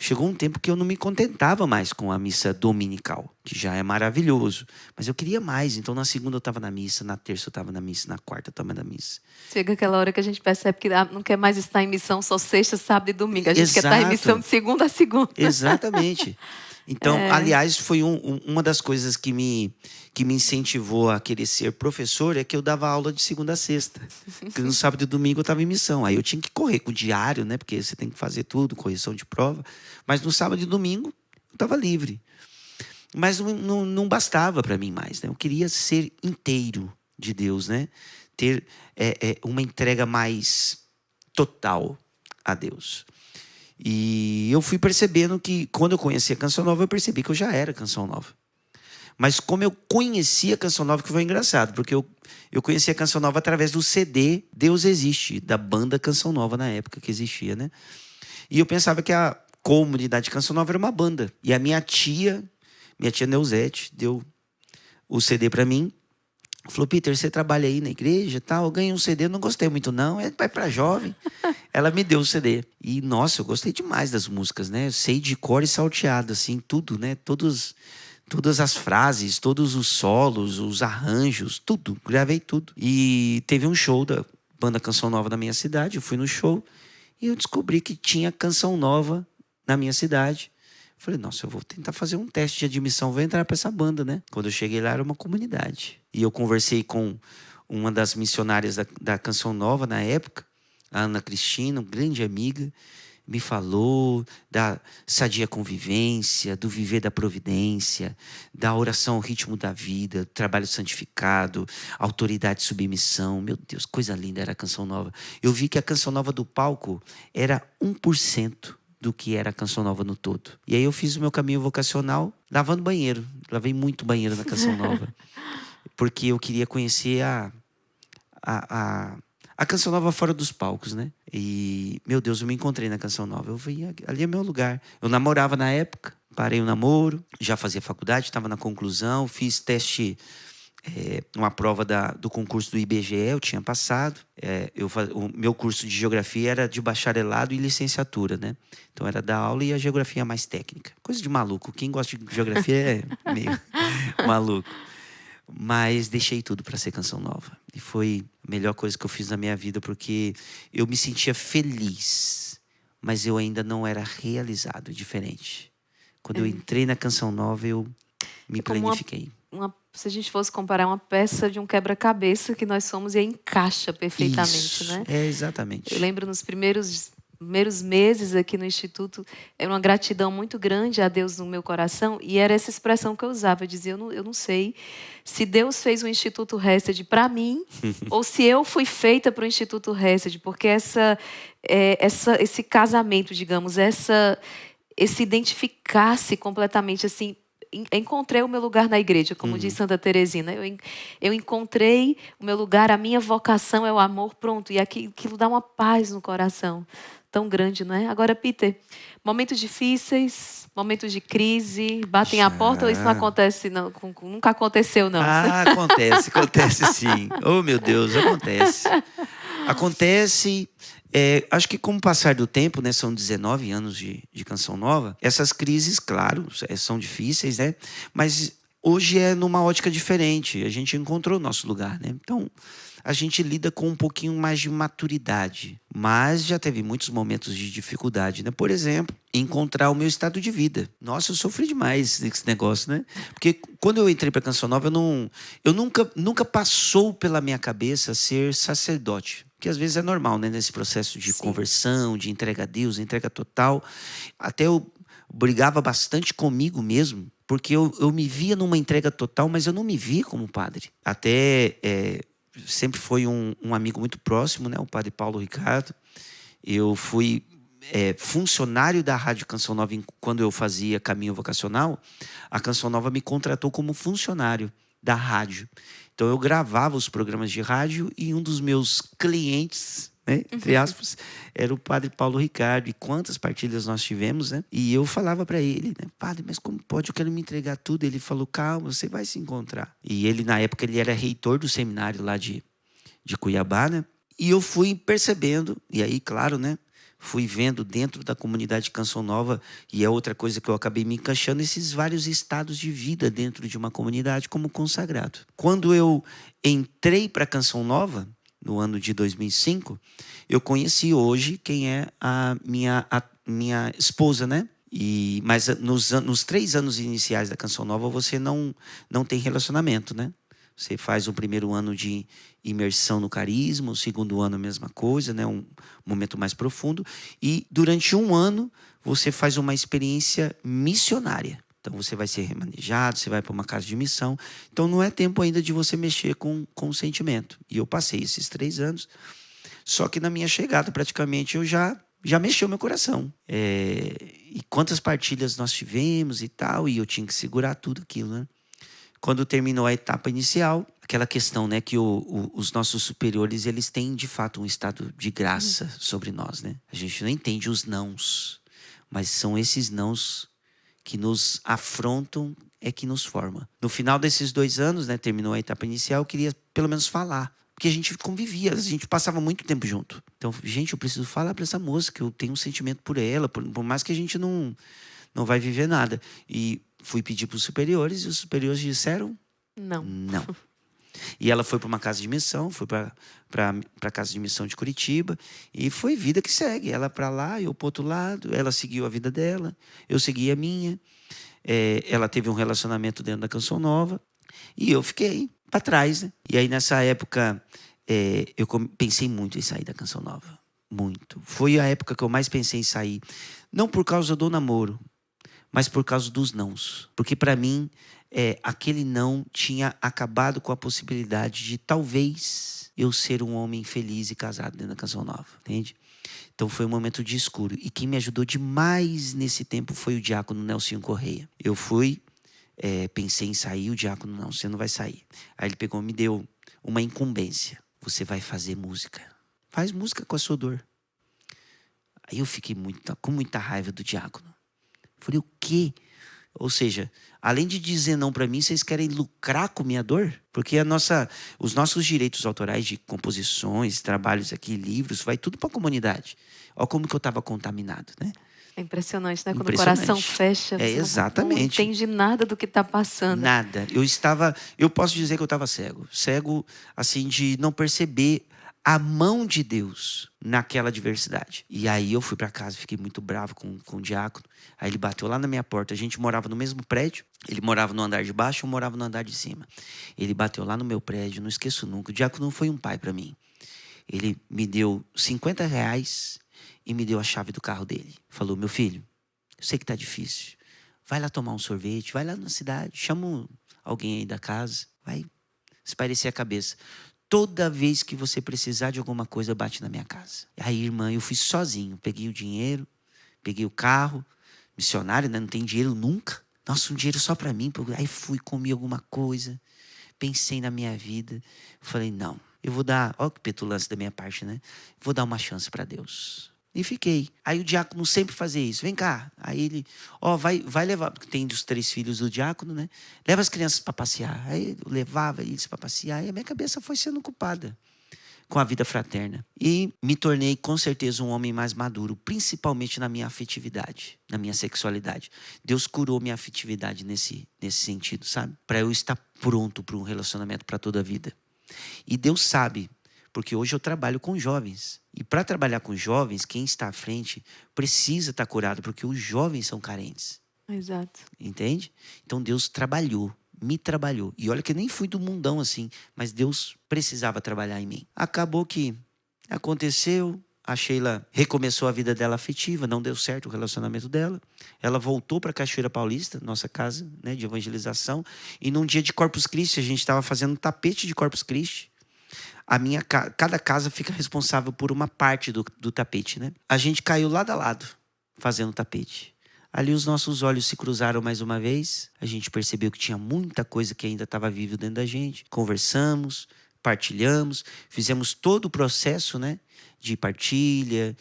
Chegou um tempo que eu não me contentava mais com a missa dominical, que já é maravilhoso. Mas eu queria mais. Então, na segunda eu estava na missa, na terça eu estava na missa, na quarta eu estava na missa. Chega aquela hora que a gente percebe que não quer mais estar em missão só sexta, sábado e domingo. A gente quer Exato. estar em missão de segunda a segunda. Exatamente. Então, aliás, foi uma das coisas que me incentivou a querer ser professor, é que eu dava aula de segunda a sexta. Porque no sábado e domingo eu estava em missão. Aí eu tinha que correr com o diário, né? Porque você tem que fazer tudo, correção de prova. Mas no sábado e domingo eu estava livre. Mas não bastava para mim mais, né? Eu queria ser inteiro de Deus, né? Ter uma entrega mais total a Deus. E eu fui percebendo que, quando eu conheci a Canção Nova, eu percebi que eu já era Canção Nova. Mas como eu conheci a Canção Nova, que foi engraçado, porque eu conheci a Canção Nova através do CD Deus Existe, da banda Canção Nova na época que existia, né? E eu pensava que a comunidade Canção Nova era uma banda. E a minha tia Neuzete, deu o CD para mim. Falou, Peter, você trabalha aí na igreja e tal? Eu ganhei um CD, não gostei muito não, vai para jovem. Ela me deu o CD. E, nossa, eu gostei demais das músicas, né? Eu sei de cor e salteado, assim, tudo, né? Todas as frases, todos os solos, os arranjos, tudo. Gravei tudo. E teve um show da banda Canção Nova na minha cidade, eu fui no show e eu descobri que tinha Canção Nova na minha cidade. Falei, nossa, eu vou tentar fazer um teste de admissão, vou entrar para essa banda, né? Quando eu cheguei lá, era uma comunidade. E eu conversei com uma das missionárias da Canção Nova na época, a Ana Cristina, uma grande amiga, me falou da sadia convivência, do viver da providência, da oração ao ritmo da vida, trabalho santificado, autoridade e submissão. Meu Deus, coisa linda era a Canção Nova. Eu vi que a Canção Nova do palco era 1% do que era a Canção Nova no todo. E aí eu fiz o meu caminho vocacional lavando banheiro. Lavei muito banheiro na Canção Nova. Porque eu queria conhecer a Canção Nova fora dos palcos, né? E, meu Deus, eu me encontrei na Canção Nova. Eu vi, ali é meu lugar. Eu namorava na época, parei o namoro, já fazia faculdade, estava na conclusão, fiz teste, uma prova do concurso do IBGE, eu tinha passado. O meu curso de geografia era de bacharelado e licenciatura, né? Então era da aula e a geografia mais técnica. Coisa de maluco. Quem gosta de geografia é meio maluco. Mas deixei tudo para ser Canção Nova. E foi a melhor coisa que eu fiz na minha vida, porque eu me sentia feliz, mas eu ainda não era realizado, diferente. Quando eu entrei na Canção Nova, eu me planifiquei. Se a gente fosse comparar uma peça de um quebra-cabeça que nós somos e encaixa perfeitamente, Isso, né? Exatamente. Eu lembro nos primeiros meses aqui no Instituto, era uma gratidão muito grande a Deus no meu coração, e era essa expressão que eu usava. Eu dizia, eu não sei se Deus fez o Instituto Hesed para mim ou se eu fui feita para o Instituto Hesed, porque esse casamento, digamos, esse identificar-se completamente assim, encontrei o meu lugar na igreja, como diz Santa Teresina. Eu encontrei o meu lugar, a minha vocação é o amor, pronto. E aquilo dá uma paz no coração tão grande, não é? Agora, Peter, momentos difíceis, momentos de crise, batem a porta ou isso não acontece? Não, nunca aconteceu, não? Acontece sim. Oh, meu Deus, acontece. Acontece... acho que com o passar do tempo, né, são 19 anos de Canção Nova, essas crises, claro, são difíceis, né? Mas hoje é numa ótica diferente. A gente encontrou o nosso lugar, né? Então, a gente lida com um pouquinho mais de maturidade. Mas já teve muitos momentos de dificuldade, né? Por exemplo, encontrar o meu estado de vida. Nossa, eu sofri demais nesse negócio, né? Porque quando eu entrei para a Canção Nova, eu nunca passou pela minha cabeça ser sacerdote. Que às vezes é normal, né? Nesse processo de conversão, de entrega a Deus, entrega total. Até eu brigava bastante comigo mesmo, porque eu me via numa entrega total, mas eu não me via como padre. Até sempre foi um amigo muito próximo, né? O padre Paulo Ricardo. Eu fui funcionário da Rádio Canção Nova quando eu fazia caminho vocacional. A Canção Nova me contratou como funcionário da rádio. Então, eu gravava os programas de rádio e um dos meus clientes, né, entre aspas, era o padre Paulo Ricardo. E quantas partilhas nós tivemos, né? E eu falava para ele, né, padre, mas como pode? Eu quero me entregar tudo. Ele falou, calma, você vai se encontrar. E ele, na época, ele era reitor do seminário lá de Cuiabá, né? E eu fui percebendo, e aí, claro, né? Fui vendo dentro da comunidade Canção Nova, e é outra coisa que eu acabei me encaixando, esses vários estados de vida dentro de uma comunidade como consagrado. Quando eu entrei para a Canção Nova, no ano de 2005, eu conheci hoje quem é a minha esposa, né? Mas nos 3 anos iniciais da Canção Nova, você não tem relacionamento, né? Você faz o primeiro ano de imersão no carisma, o segundo ano a mesma coisa, né? Um momento mais profundo. E durante 1 ano, você faz uma experiência missionária. Então, você vai ser remanejado, você vai para uma casa de missão. Então, não é tempo ainda de você mexer com o sentimento. E eu passei esses 3 anos. Só que na minha chegada, praticamente, eu já mexeu meu coração. E quantas partilhas nós tivemos e tal. E eu tinha que segurar tudo aquilo, né? Quando terminou a etapa inicial, aquela questão, né, que os nossos superiores, eles têm de fato um estado de graça sobre nós, né? A gente não entende os nãos, mas são esses nãos que nos afrontam, que nos forma. No final desses 2 anos, né, terminou a etapa inicial, eu queria pelo menos falar, porque a gente convivia, a gente passava muito tempo junto. Então, gente, eu preciso falar para essa moça que eu tenho um sentimento por ela, por mais que a gente não vai viver nada. E fui pedir para os superiores e os superiores disseram não. E ela foi para uma casa de missão, foi para a casa de missão de Curitiba, e foi vida que segue. Ela para lá, eu para o outro lado. Ela seguiu a vida dela, eu segui a minha. Ela teve um relacionamento dentro da Canção Nova e eu fiquei. para trás, né? E aí nessa época eu pensei muito em sair da Canção Nova. Muito. Foi a época que eu mais pensei em sair. Não por causa do namoro, mas por causa dos nãos. Porque para mim, aquele não tinha acabado com a possibilidade de talvez eu ser um homem feliz e casado dentro da Canção Nova. Entende? Então foi um momento de escuro. E quem me ajudou demais nesse tempo foi o diácono Nelsinho Correia. Eu fui, pensei em sair, o diácono, não, você não vai sair. Aí ele pegou e me deu uma incumbência. Você vai fazer música. Faz música com a sua dor. Aí eu fiquei com muita raiva do diácono. Falei, o quê? Ou seja, além de dizer não para mim, vocês querem lucrar com minha dor? Porque os nossos direitos autorais de composições, trabalhos aqui, livros, vai tudo para a comunidade. Olha como que eu estava contaminado, né? É impressionante, né? Quando o coração fecha, você exatamente. não entende nada do que está passando. Nada. Eu posso dizer que eu estava cego. Cego, assim, de não perceber a mão de Deus naquela adversidade. E aí eu fui para casa, fiquei muito bravo com o diácono. Aí ele bateu lá na minha porta. A gente morava no mesmo prédio. Ele morava no andar de baixo, eu morava no andar de cima. Ele bateu lá no meu prédio, não esqueço nunca. O diácono não foi um pai para mim. Ele me deu R$50 e me deu a chave do carro dele. Falou, meu filho, eu sei que tá difícil. Vai lá tomar um sorvete, vai lá na cidade, chama alguém aí da casa, vai espairecer a cabeça. Toda vez que você precisar de alguma coisa, bate na minha casa. Aí, irmã, eu fui sozinho. Peguei o dinheiro, peguei o carro. Missionário, né? Não tem dinheiro nunca. Nossa, um dinheiro só para mim. Aí fui, comi alguma coisa. Pensei na minha vida. Falei, não, eu vou dar... Olha que petulância da minha parte, né? Vou dar uma chance para Deus. E fiquei. Aí o diácono sempre fazia isso. Vem cá. Aí ele, vai levar. Porque tem os 3 filhos do diácono, né? Leva as crianças para passear. Aí eu levava eles para passear. E a minha cabeça foi sendo ocupada com a vida fraterna. E me tornei, com certeza, um homem mais maduro. Principalmente na minha afetividade, na minha sexualidade. Deus curou minha afetividade nesse sentido, sabe? Para eu estar pronto para um relacionamento para toda a vida. E Deus sabe... Porque hoje eu trabalho com jovens. E para trabalhar com jovens, quem está à frente precisa estar curado, porque os jovens são carentes. Exato. Entende? Então Deus me trabalhou. E olha que eu nem fui do mundão assim, mas Deus precisava trabalhar em mim. Acabou que aconteceu, a Sheila recomeçou a vida dela afetiva, não deu certo o relacionamento dela. Ela voltou para Cachoeira Paulista, nossa casa, né, de evangelização. E num dia de Corpus Christi, a gente estava fazendo um tapete de Corpus Christi. Cada casa fica responsável por uma parte do tapete, né? A gente caiu lado a lado, fazendo o tapete. Ali os nossos olhos se cruzaram mais uma vez. A gente percebeu que tinha muita coisa que ainda estava viva dentro da gente. Conversamos, partilhamos, fizemos todo o processo, né, de partilha.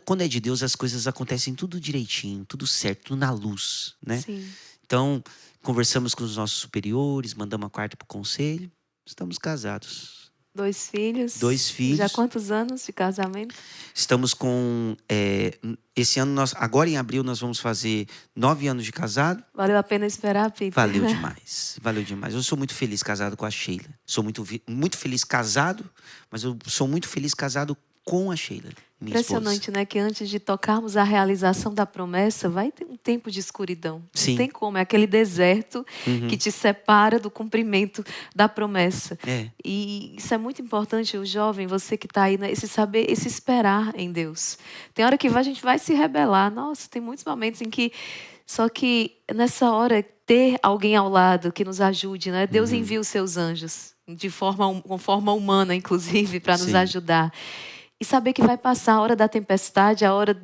Quando é de Deus, as coisas acontecem tudo direitinho, tudo certo, tudo na luz, né? Sim. Então, conversamos com os nossos superiores, mandamos uma carta para o conselho. Estamos casados. 2 filhos. 2 filhos. Já quantos anos de casamento? Estamos com... esse ano, agora em abril, nós vamos fazer 9 anos de casado. Valeu a pena esperar, Peter? Valeu demais. Valeu demais. Eu sou muito feliz casado com a Sheila. Sou muito feliz casado, mas eu sou muito feliz casado com a Sheila, minha Impressionante, esposa. né? Que antes de tocarmos a realização da promessa, vai ter um tempo de escuridão. Sim. Não tem como. É aquele deserto que te separa do cumprimento da promessa. E isso é muito importante, o jovem, você que está aí, né? Esse esperar em Deus. Tem hora que a gente vai se rebelar. Nossa, tem muitos momentos em que... Só que nessa hora, ter alguém ao lado que nos ajude, né? Deus envia os seus anjos, com forma humana, inclusive, para nos ajudar. E saber que vai passar a hora da tempestade, a hora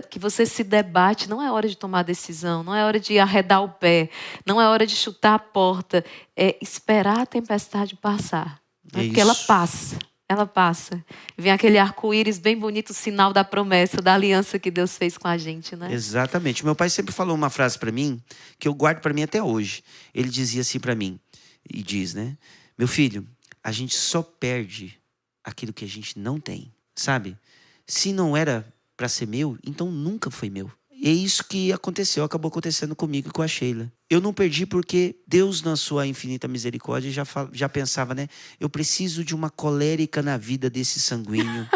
que você se debate. Não é hora de tomar decisão, não é hora de arredar o pé, não é hora de chutar a porta. É esperar a tempestade passar. Né? Porque ela passa. Ela passa. Vem aquele arco-íris bem bonito, sinal da promessa, da aliança que Deus fez com a gente, né? Exatamente. Meu pai sempre falou uma frase para mim, que eu guardo para mim até hoje. Ele dizia assim para mim, e diz, né? Meu filho, a gente só perde aquilo que a gente não tem, sabe? Se não era para ser meu, então nunca foi meu. E é isso que acabou acontecendo comigo e com a Sheila. Eu não perdi porque Deus, na sua infinita misericórdia, já pensava, né? Eu preciso de uma colérica na vida desse sanguíneo,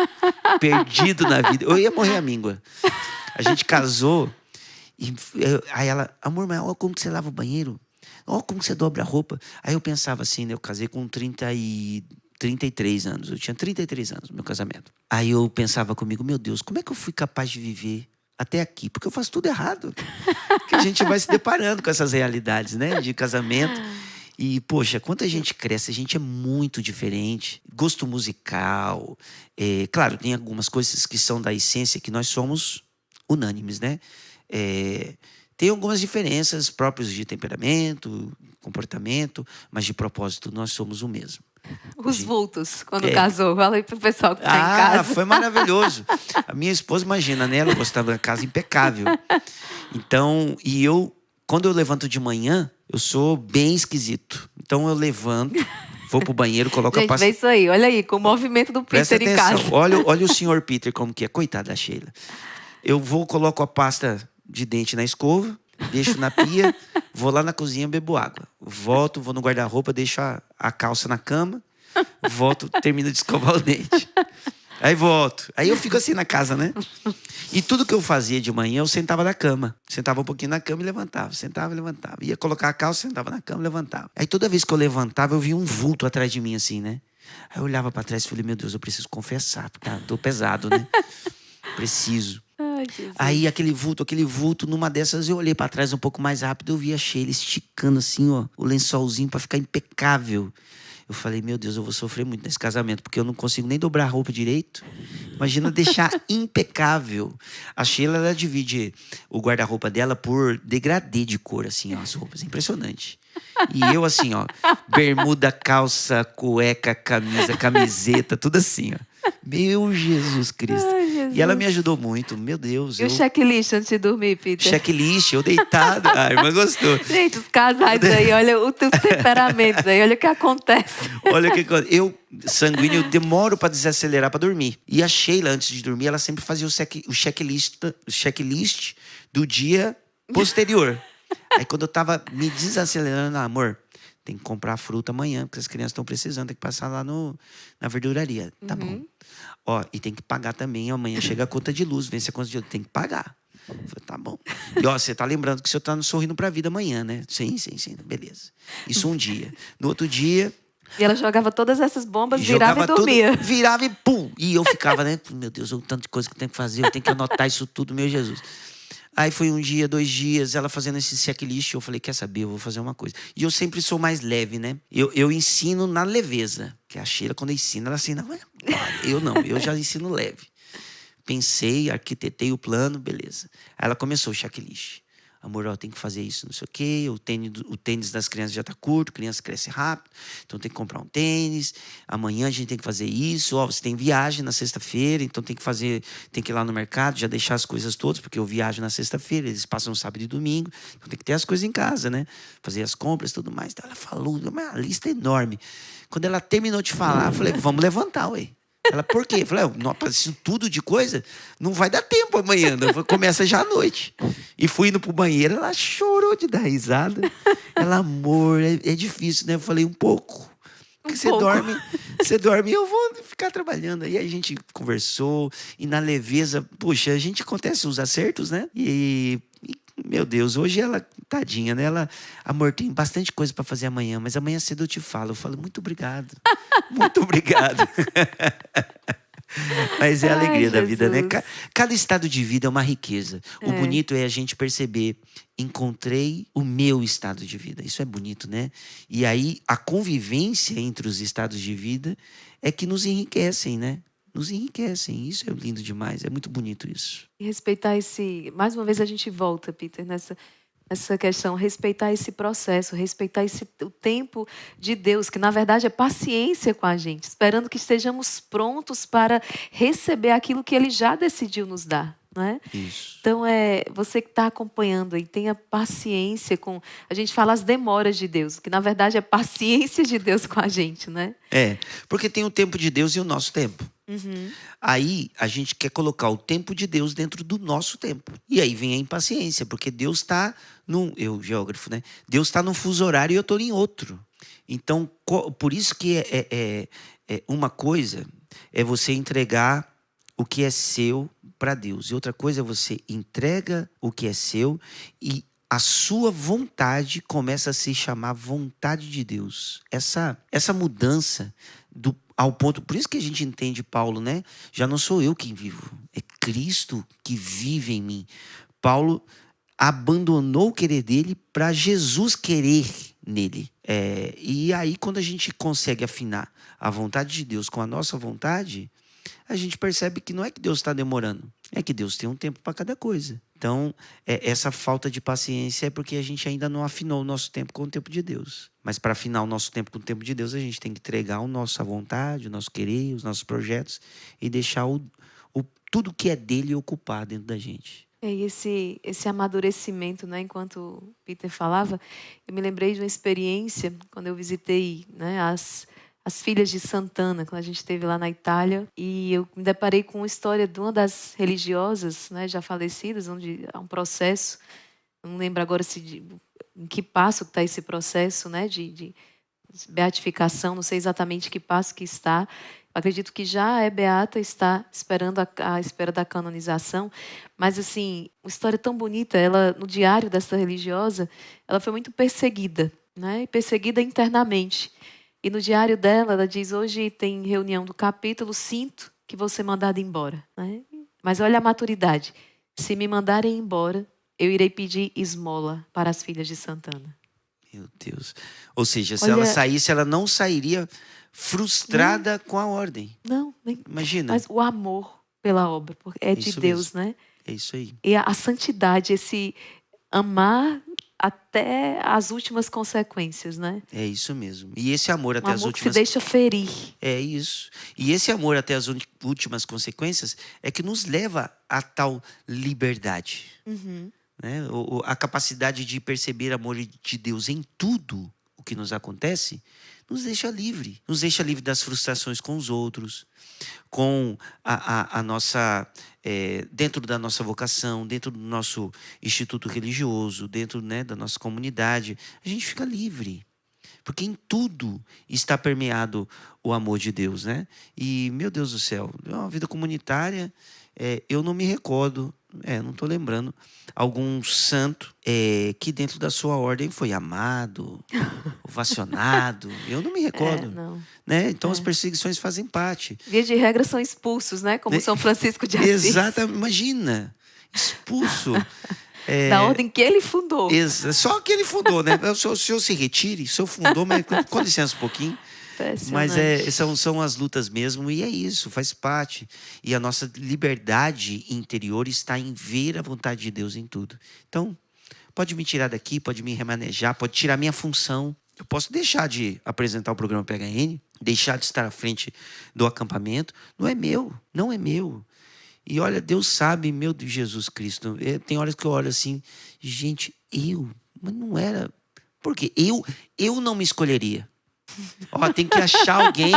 perdido na vida. Eu ia morrer à míngua. A gente casou, e aí ela, amor, mas olha como que você lava o banheiro. Como que você dobra a roupa? Aí eu pensava assim, né? Eu casei com 33 anos. Eu tinha 33 anos no meu casamento. Aí eu pensava comigo, meu Deus, como é que eu fui capaz de viver até aqui? Porque eu faço tudo errado. Porque a gente vai se deparando com essas realidades, né? De casamento. E, poxa, quando a gente cresce, a gente é muito diferente. Gosto musical. Claro, tem algumas coisas que são da essência que nós somos unânimes, né? Tem algumas diferenças próprias de temperamento, comportamento, mas de propósito nós somos o mesmo. Os vultos, quando casou. Fala aí pro pessoal que tá em casa. Foi maravilhoso. A minha esposa, imagina, né? Ela gostava da casa impecável. Então, quando eu levanto de manhã, eu sou bem esquisito. Então, eu levanto, vou pro banheiro, coloco a pasta... Gente, vê isso aí. Olha aí, com o movimento do Peter em casa. Olha o senhor Peter como que é. Coitada da Sheila. Eu coloco a pasta de dente na escova, deixo na pia, vou lá na cozinha, bebo água. Volto, vou no guarda-roupa, deixo a calça na cama, volto, termino de escovar o dente. Aí volto. Aí eu fico assim na casa, né? E tudo que eu fazia de manhã, eu sentava na cama. Sentava um pouquinho na cama e levantava. Sentava e levantava. Ia colocar a calça, sentava na cama e levantava. Aí toda vez que eu levantava, eu via um vulto atrás de mim, assim, né? Aí eu olhava pra trás e falei, meu Deus, eu preciso confessar, porque tô pesado, né? Preciso. Ai, aí aquele vulto, numa dessas eu olhei pra trás um pouco mais rápido, eu vi a Sheila esticando assim, ó, o lençolzinho pra ficar impecável. Eu falei, meu Deus, eu vou sofrer muito nesse casamento, porque eu não consigo nem dobrar a roupa direito. Imagina deixar impecável. A Sheila, ela divide o guarda-roupa dela por degradê de cor, assim, ó, as roupas. Impressionante. E eu assim, ó, bermuda, calça, cueca, camisa, camiseta, tudo assim, ó. Meu Jesus Cristo. Ai, Jesus. E ela me ajudou muito, meu Deus. E o checklist antes de dormir, Peter? Checklist, eu deitado. A irmã gostou. Gente, os casais aí, olha os temperamentos aí, olha o que acontece. Olha o que eu, sanguíneo, eu demoro pra desacelerar pra dormir. E a Sheila, antes de dormir, ela sempre fazia o checklist do dia posterior. Aí quando eu tava me desacelerando, amor, tem que comprar fruta amanhã, porque as crianças estão precisando, tem que passar lá na verduraria. Tá bom. Ó, e tem que pagar também, amanhã chega a conta de luz, vence a conta de luz, tem que pagar. Eu falei, tá bom. E ó, você tá lembrando que você tá sorrindo pra vida amanhã, né? Sim, beleza. Isso um dia. No outro dia... E ela jogava todas essas bombas, virava e dormia. Virava e pum! E eu ficava, né? Meu Deus, o tanto de coisa que eu tenho que fazer, eu tenho que anotar isso tudo, meu Jesus. Aí foi um dia, 2 dias, ela fazendo esse checklist, eu falei, quer saber, eu vou fazer uma coisa. E eu sempre sou mais leve, né? Eu ensino na leveza. Que a Sheila, quando ensina, ela ensina... Eu não, eu já ensino leve. Pensei, arquitetei o plano, beleza. Aí ela começou o checklist. Amor, ó, tem que fazer isso, não sei o quê. O tênis das crianças já tá curto, criança cresce rápido. Então tem que comprar um tênis. Amanhã a gente tem que fazer isso. Ó, você tem viagem na sexta-feira, então tem que ir lá no mercado, já deixar as coisas todas, porque eu viajo na sexta-feira, eles passam sábado e domingo. Então tem que ter as coisas em casa, né? Fazer as compras e tudo mais. Então ela falou, uma lista enorme. Quando ela terminou de falar, eu falei, vamos levantar, ué. Ela, por quê? Eu falei, nossa, isso tudo de coisa, não vai dar tempo amanhã, começa já à noite. E fui indo pro banheiro, ela chorou de dar risada. Ela, amor, é difícil, né? Eu falei, um pouco. Porque você dorme e eu vou ficar trabalhando. Aí a gente conversou, e na leveza, puxa, a gente acontece os acertos, né? E meu Deus, hoje ela, tadinha, né? Ela, amor, tem bastante coisa pra fazer amanhã, mas amanhã cedo eu te falo. Eu falo, muito obrigado. Muito obrigado. Mas é a alegria da vida, né? Cada estado de vida é uma riqueza. O bonito é a gente perceber, encontrei o meu estado de vida. Isso é bonito, né? E aí, a convivência entre os estados de vida é que nos enriquecem, né? Nos enriquecem. Isso é lindo demais. É muito bonito isso. E respeitar mais uma vez a gente volta, Peter, nessa questão, respeitar esse processo, respeitar o tempo de Deus, que na verdade é paciência com a gente, esperando que estejamos prontos para receber aquilo que Ele já decidiu nos dar. Não é? Isso. Então, você que está acompanhando aí, tenha paciência com... A gente fala as demoras de Deus, que na verdade é paciência de Deus com a gente, né? Porque tem o tempo de Deus e o nosso tempo. Aí a gente quer colocar o tempo de Deus dentro do nosso tempo. E aí vem a impaciência, porque Deus está eu, geógrafo, né? Deus está num fuso horário e eu estou em outro. Então, por isso que uma coisa é você entregar o que é seu para Deus. E outra coisa é você entrega o que é seu e a sua vontade começa a se chamar vontade de Deus. Essa mudança ao ponto, por isso que a gente entende Paulo, né? Já não sou eu quem vivo, é Cristo que vive em mim. Paulo abandonou o querer dele para Jesus querer nele. E aí, quando a gente consegue afinar a vontade de Deus com a nossa vontade, a gente percebe que não é que Deus está demorando, é que Deus tem um tempo para cada coisa. Então, essa falta de paciência é porque a gente ainda não afinou o nosso tempo com o tempo de Deus. Mas para afinar o nosso tempo com o tempo de Deus, a gente tem que entregar a nossa vontade, o nosso querer, os nossos projetos e deixar tudo que é dele ocupar dentro da gente. E esse amadurecimento, né? Enquanto o Peter falava, eu me lembrei de uma experiência quando eu visitei, né, as filhas de Santana, quando a gente esteve lá na Itália, e eu me deparei com a história de uma das religiosas, né, já falecidas, onde há um processo, não lembro agora em que passo está esse processo, né, de beatificação, não sei exatamente que passo que está. Acredito que já é beata, está esperando a espera da canonização. Mas, assim, uma história tão bonita. Ela, no diário dessa religiosa, ela foi muito perseguida, né? Perseguida internamente. E no diário dela, ela diz: hoje tem reunião do capítulo, sinto que vou ser mandada embora, né? Mas olha a maturidade. Se me mandarem embora, eu irei pedir esmola para as filhas de Santana. Meu Deus. Ou seja, se ela saísse, ela não sairia frustrada com a ordem. Não, nem. Imagina. Mas o amor pela obra é de Deus, mesmo. né? É isso aí. E a santidade, esse amar até as últimas consequências, né? É isso mesmo. E esse amor até as últimas... que se deixa ferir. É isso. E esse amor até as últimas consequências é que nos leva a tal liberdade. Uhum. Né? A capacidade de perceber o amor de Deus em tudo o que nos acontece nos deixa livre. Nos deixa livre das frustrações com os outros, com a nossa... dentro da nossa vocação, dentro do nosso instituto religioso, dentro, né, da nossa comunidade. A gente fica livre. Porque em tudo está permeado o amor de Deus, né? E, meu Deus do céu, uma vida comunitária, eu não me recordo, não estou lembrando, algum santo que dentro da sua ordem foi amado, ovacionado. Eu não me recordo. Não. Né? Então as perseguições fazem parte. Via de regra são expulsos, né? Como São Francisco de Assis. Exatamente, imagina, expulso. Da ordem que ele fundou. Só que ele fundou, né? O senhor se retire, o senhor fundou, mas com licença um pouquinho. Mas são as lutas mesmo, e é isso, faz parte. E a nossa liberdade interior está em ver a vontade de Deus em tudo. Então, pode me tirar daqui, pode me remanejar, pode tirar minha função. Eu posso deixar de apresentar o programa PHN, deixar de estar à frente do acampamento. Não é meu, não é meu. E olha, Deus sabe, meu Deus, Jesus Cristo. Tem horas que eu olho assim, gente, mas não era. Porque eu não me escolheria. Tem que achar alguém.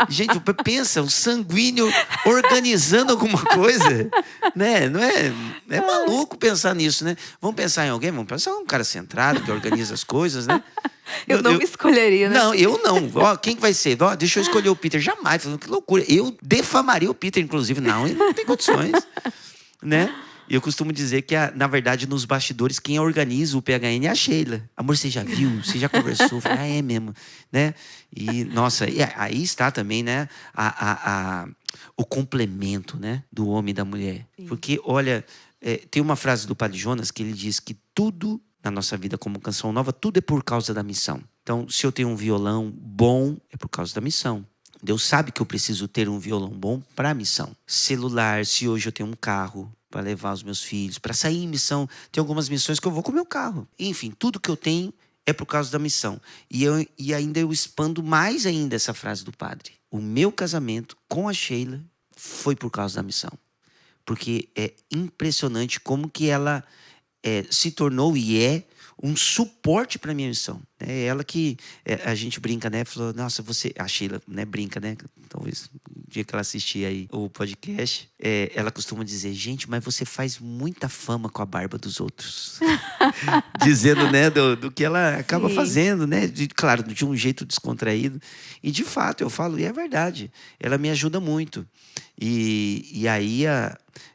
Gente, pensa, um sanguíneo organizando alguma coisa, né? Não é maluco pensar nisso, né? Vamos pensar em alguém, vamos pensar em um cara centrado que organiza as coisas, né? Eu não me escolheria, né? Não, eu não. Quem que vai ser? Deixa eu escolher o Peter. Jamais. Que loucura. Eu defamaria o Peter, inclusive. Não, ele não tem condições. Né? E eu costumo dizer que, na verdade, nos bastidores, quem organiza o PHN é a Sheila. Amor, você já viu? Você já conversou? Falei, é mesmo. Né? E, nossa, aí está também, né? O complemento, né? Do homem e da mulher. Sim. Porque, olha, tem uma frase do Padre Jonas que ele diz que tudo na nossa vida como Canção Nova, tudo é por causa da missão. Então, se eu tenho um violão bom, é por causa da missão. Deus sabe que eu preciso ter um violão bom para a missão. Celular, se hoje eu tenho um carro para levar os meus filhos, para sair em missão, tem algumas missões que eu vou com o meu carro. Enfim, tudo que eu tenho é por causa da missão. E ainda eu expando mais ainda essa frase do padre. O meu casamento com a Sheila foi por causa da missão. Porque é impressionante como que ela se tornou e é um suporte para a minha missão. É ela que a gente brinca, né? Falou, nossa, você... A Sheila, né, brinca, né? Talvez dia que ela assistir aí o podcast, ela costuma dizer, gente, mas você faz muita fama com a barba dos outros. Dizendo, né, do que ela acaba fazendo, né? Claro, de um jeito descontraído. E, de fato, eu falo, e é verdade. Ela me ajuda muito. E aí,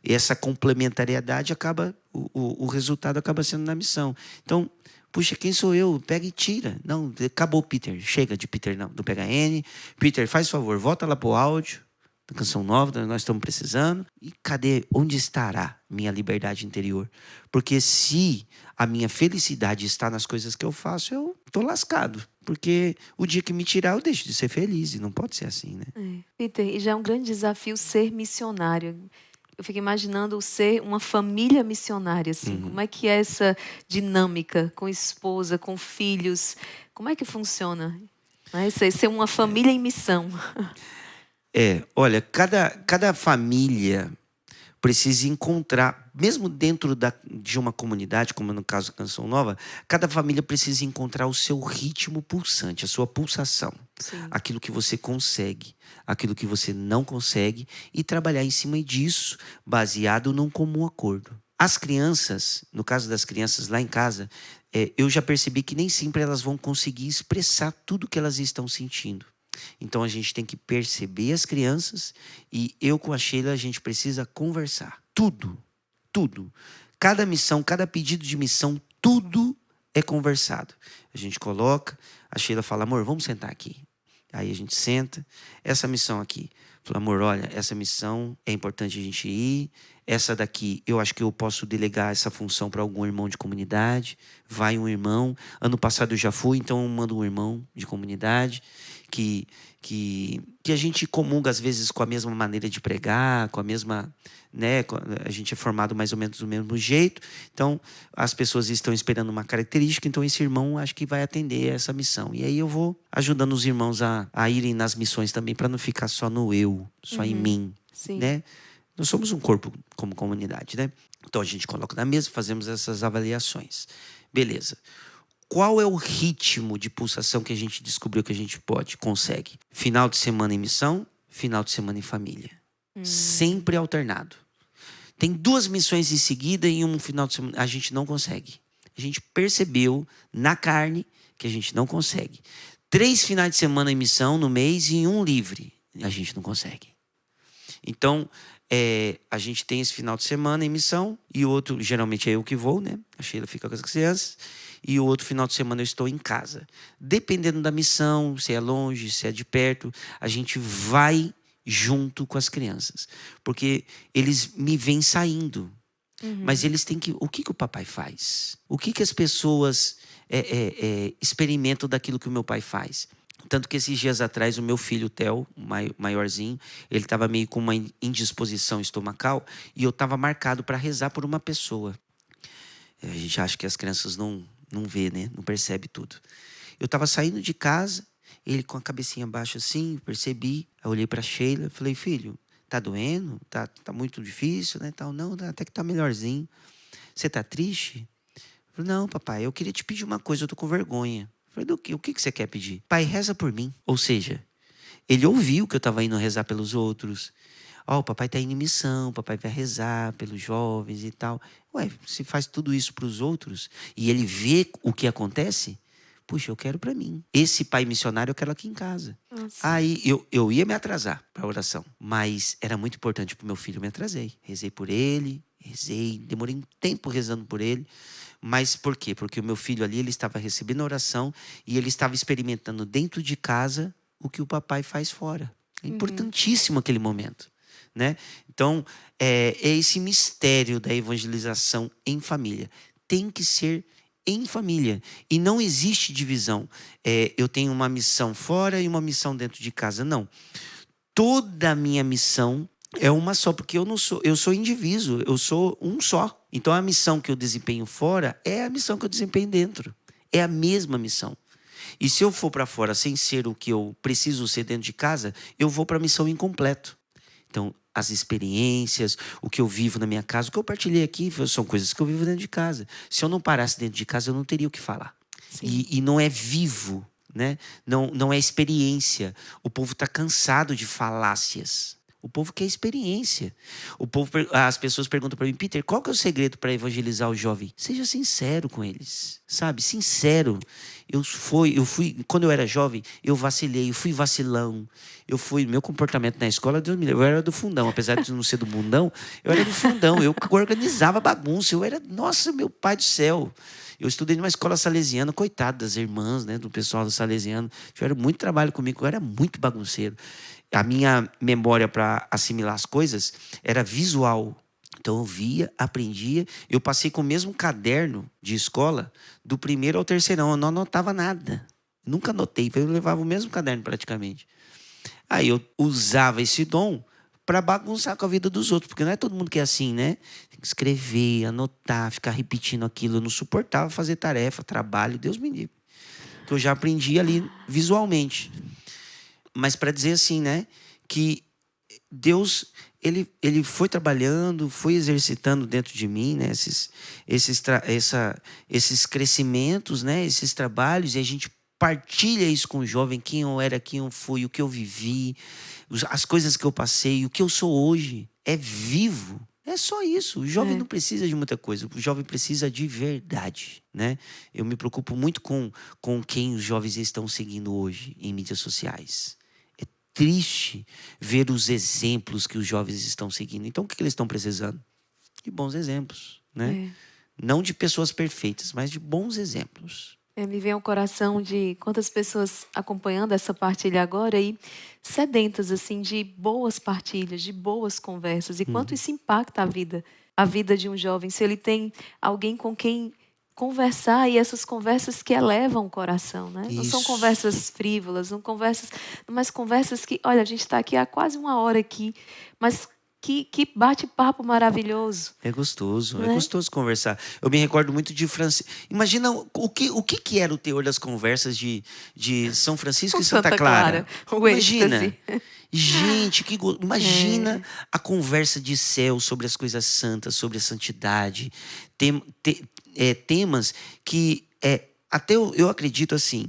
essa complementariedade acaba... O resultado acaba sendo na missão. Então, puxa, quem sou eu? Pega e tira. Não, acabou, Peter. Chega de Peter, não. Do PHN. Peter, faz favor, volta lá pro áudio da Canção Nova, nós estamos precisando. E cadê? Onde estará minha liberdade interior? Porque se a minha felicidade está nas coisas que eu faço, eu tô lascado. Porque o dia que me tirar, eu deixo de ser feliz. E não pode ser assim, né? Peter, e já é um grande desafio ser missionário. Eu fico imaginando ser uma família missionária, assim. Como é que é essa dinâmica com esposa, com filhos? Como é que funciona? Ser uma família em missão. Olha, cada família precisa encontrar, mesmo dentro de uma comunidade, como no caso da Canção Nova, cada família precisa encontrar o seu ritmo pulsante, a sua pulsação. Sim. Aquilo que você consegue, aquilo que você não consegue, e trabalhar em cima disso, baseado num comum acordo. As crianças, no caso das crianças lá em casa, eu já percebi que nem sempre elas vão conseguir expressar tudo que elas estão sentindo. Então a gente tem que perceber as crianças e eu com a Sheila a gente precisa conversar. Tudo. Cada missão, cada pedido de missão, tudo é conversado. A gente coloca, a Sheila fala, amor, vamos sentar aqui. Aí a gente senta, essa missão aqui. Fala, amor, olha, essa missão é importante a gente ir. Essa daqui, eu acho que eu posso delegar essa função para algum irmão de comunidade. Vai um irmão. Ano passado eu já fui, então eu mando um irmão de comunidade que a gente comunga às vezes com a mesma maneira de pregar, com a mesma, né, a gente é formado mais ou menos do mesmo jeito. Então, as pessoas estão esperando uma característica, então esse irmão acho que vai atender essa missão. E aí eu vou ajudando os irmãos a irem nas missões também, para não ficar só no eu, só em mim, né? Nós somos um corpo como comunidade, né? Então a gente coloca na mesa, fazemos essas avaliações. Beleza. Qual é o ritmo de pulsação que a gente descobriu que a gente consegue? Final de semana em missão, final de semana em família. Sempre alternado. Tem 2 missões em seguida e um final de semana. A gente não consegue. A gente percebeu na carne que a gente não consegue. 3 finais de semana em missão no mês e 1 livre. A gente não consegue. Então, a gente tem esse final de semana em missão e o outro, geralmente é eu que vou, né? A Sheila fica com as crianças. E o outro final de semana eu estou em casa. Dependendo da missão, se é longe, se é de perto, a gente vai junto com as crianças. Porque eles me veem saindo. Mas eles têm que... O que o papai faz? O que as pessoas experimentam daquilo que o meu pai faz? Tanto que esses dias atrás, o meu filho, o Theo, o maiorzinho, ele estava meio com uma indisposição estomacal e eu estava marcado para rezar por uma pessoa. A gente acha que as crianças não vê, né? Não percebe tudo. Eu estava saindo de casa, ele com a cabecinha baixa assim, percebi. Eu olhei para Sheila, falei, filho, tá doendo? Tá muito difícil, né? Não, até que tá melhorzinho. Você tá triste? Eu falei, não, papai, eu queria te pedir uma coisa, eu tô com vergonha. Eu falei, do quê? O que você quer pedir? Pai, reza por mim. Ou seja, ele ouviu que eu estava indo rezar pelos outros. O papai está indo em missão, o papai vai rezar pelos jovens e tal. Ué, se faz tudo isso para os outros e ele vê o que acontece, puxa, eu quero para mim. Esse pai missionário eu quero aqui em casa. Nossa. Aí eu ia me atrasar para a oração, mas era muito importante para o meu filho, me atrasei. Rezei por ele, demorei um tempo rezando por ele. Mas por quê? Porque o meu filho ali, ele estava recebendo a oração e ele estava experimentando dentro de casa o que o papai faz fora. É importantíssimo aquele momento, né? Então, é esse mistério da evangelização em família. Tem que ser em família. E não existe divisão. Eu tenho uma missão fora e uma missão dentro de casa. Não. Toda a minha missão é uma só, porque eu sou indivíduo, eu sou um só. Então a missão que eu desempenho fora é a missão que eu desempenho dentro. É a mesma missão. E se eu for para fora sem ser o que eu preciso ser dentro de casa, eu vou para a missão incompleto. Então, as experiências, o que eu vivo na minha casa, o que eu partilhei aqui, são coisas que eu vivo dentro de casa. Se eu não parasse dentro de casa, eu não teria o que falar. E não é vivo né? Não é experiência. O povo está cansado de falácias. O povo quer experiência. As pessoas perguntam para mim, Peter, qual que é o segredo para evangelizar o jovem? Seja sincero com eles, sabe? Sincero. Eu fui, quando eu era jovem, eu vacilei, eu fui vacilão. Meu comportamento na escola, Deus me livre, eu era do fundão, apesar de não ser do bundão, eu era do fundão, eu organizava bagunça, nossa, meu pai do céu. Eu estudei numa escola salesiana, coitado das irmãs, né, do pessoal do salesiano, tiveram muito trabalho comigo, eu era muito bagunceiro. A minha memória para assimilar as coisas era visual. Então eu via, aprendia. Eu passei com o mesmo caderno de escola do primeiro ao terceirão. Eu não anotava nada. Nunca anotei. Eu levava o mesmo caderno praticamente. Aí eu usava esse dom para bagunçar com a vida dos outros. Porque não é todo mundo que é assim, né? Tem que escrever, anotar, ficar repetindo aquilo. Eu não suportava fazer tarefa, trabalho. Deus me livre. Então eu já aprendi ali visualmente. Mas para dizer assim, né, que Deus, ele foi trabalhando, foi exercitando dentro de mim, né, esses crescimentos, né, esses trabalhos, e a gente partilha isso com o jovem, quem eu era, quem eu fui, o que eu vivi, as coisas que eu passei, o que eu sou hoje, é vivo. É só isso. O jovem não precisa de muita coisa. O jovem precisa de verdade, né? Eu me preocupo muito com quem os jovens estão seguindo hoje em mídias sociais. É triste ver os exemplos que os jovens estão seguindo. Então, o que eles estão precisando? De bons exemplos, né? Não de pessoas perfeitas, mas de bons exemplos. Me vem ao coração de quantas pessoas acompanhando essa partilha agora e sedentas assim de boas partilhas, de boas conversas, e quanto isso impacta a vida de um jovem, se ele tem alguém com quem conversar, e essas conversas que elevam o coração, né? Não são conversas frívolas, mas conversas que, olha, a gente está aqui há quase uma hora aqui, mas que bate-papo maravilhoso. É gostoso, né? É gostoso conversar. Eu me recordo muito de Francisco. Imagina o que era o teor das conversas de São Francisco e Santa Clara. Imagina. Gente, imagina a conversa de céu sobre as coisas santas, sobre a santidade. Temas que até eu acredito assim,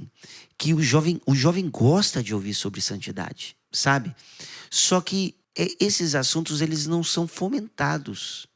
que o jovem gosta de ouvir sobre santidade, sabe? Só que esses assuntos, eles não são fomentados.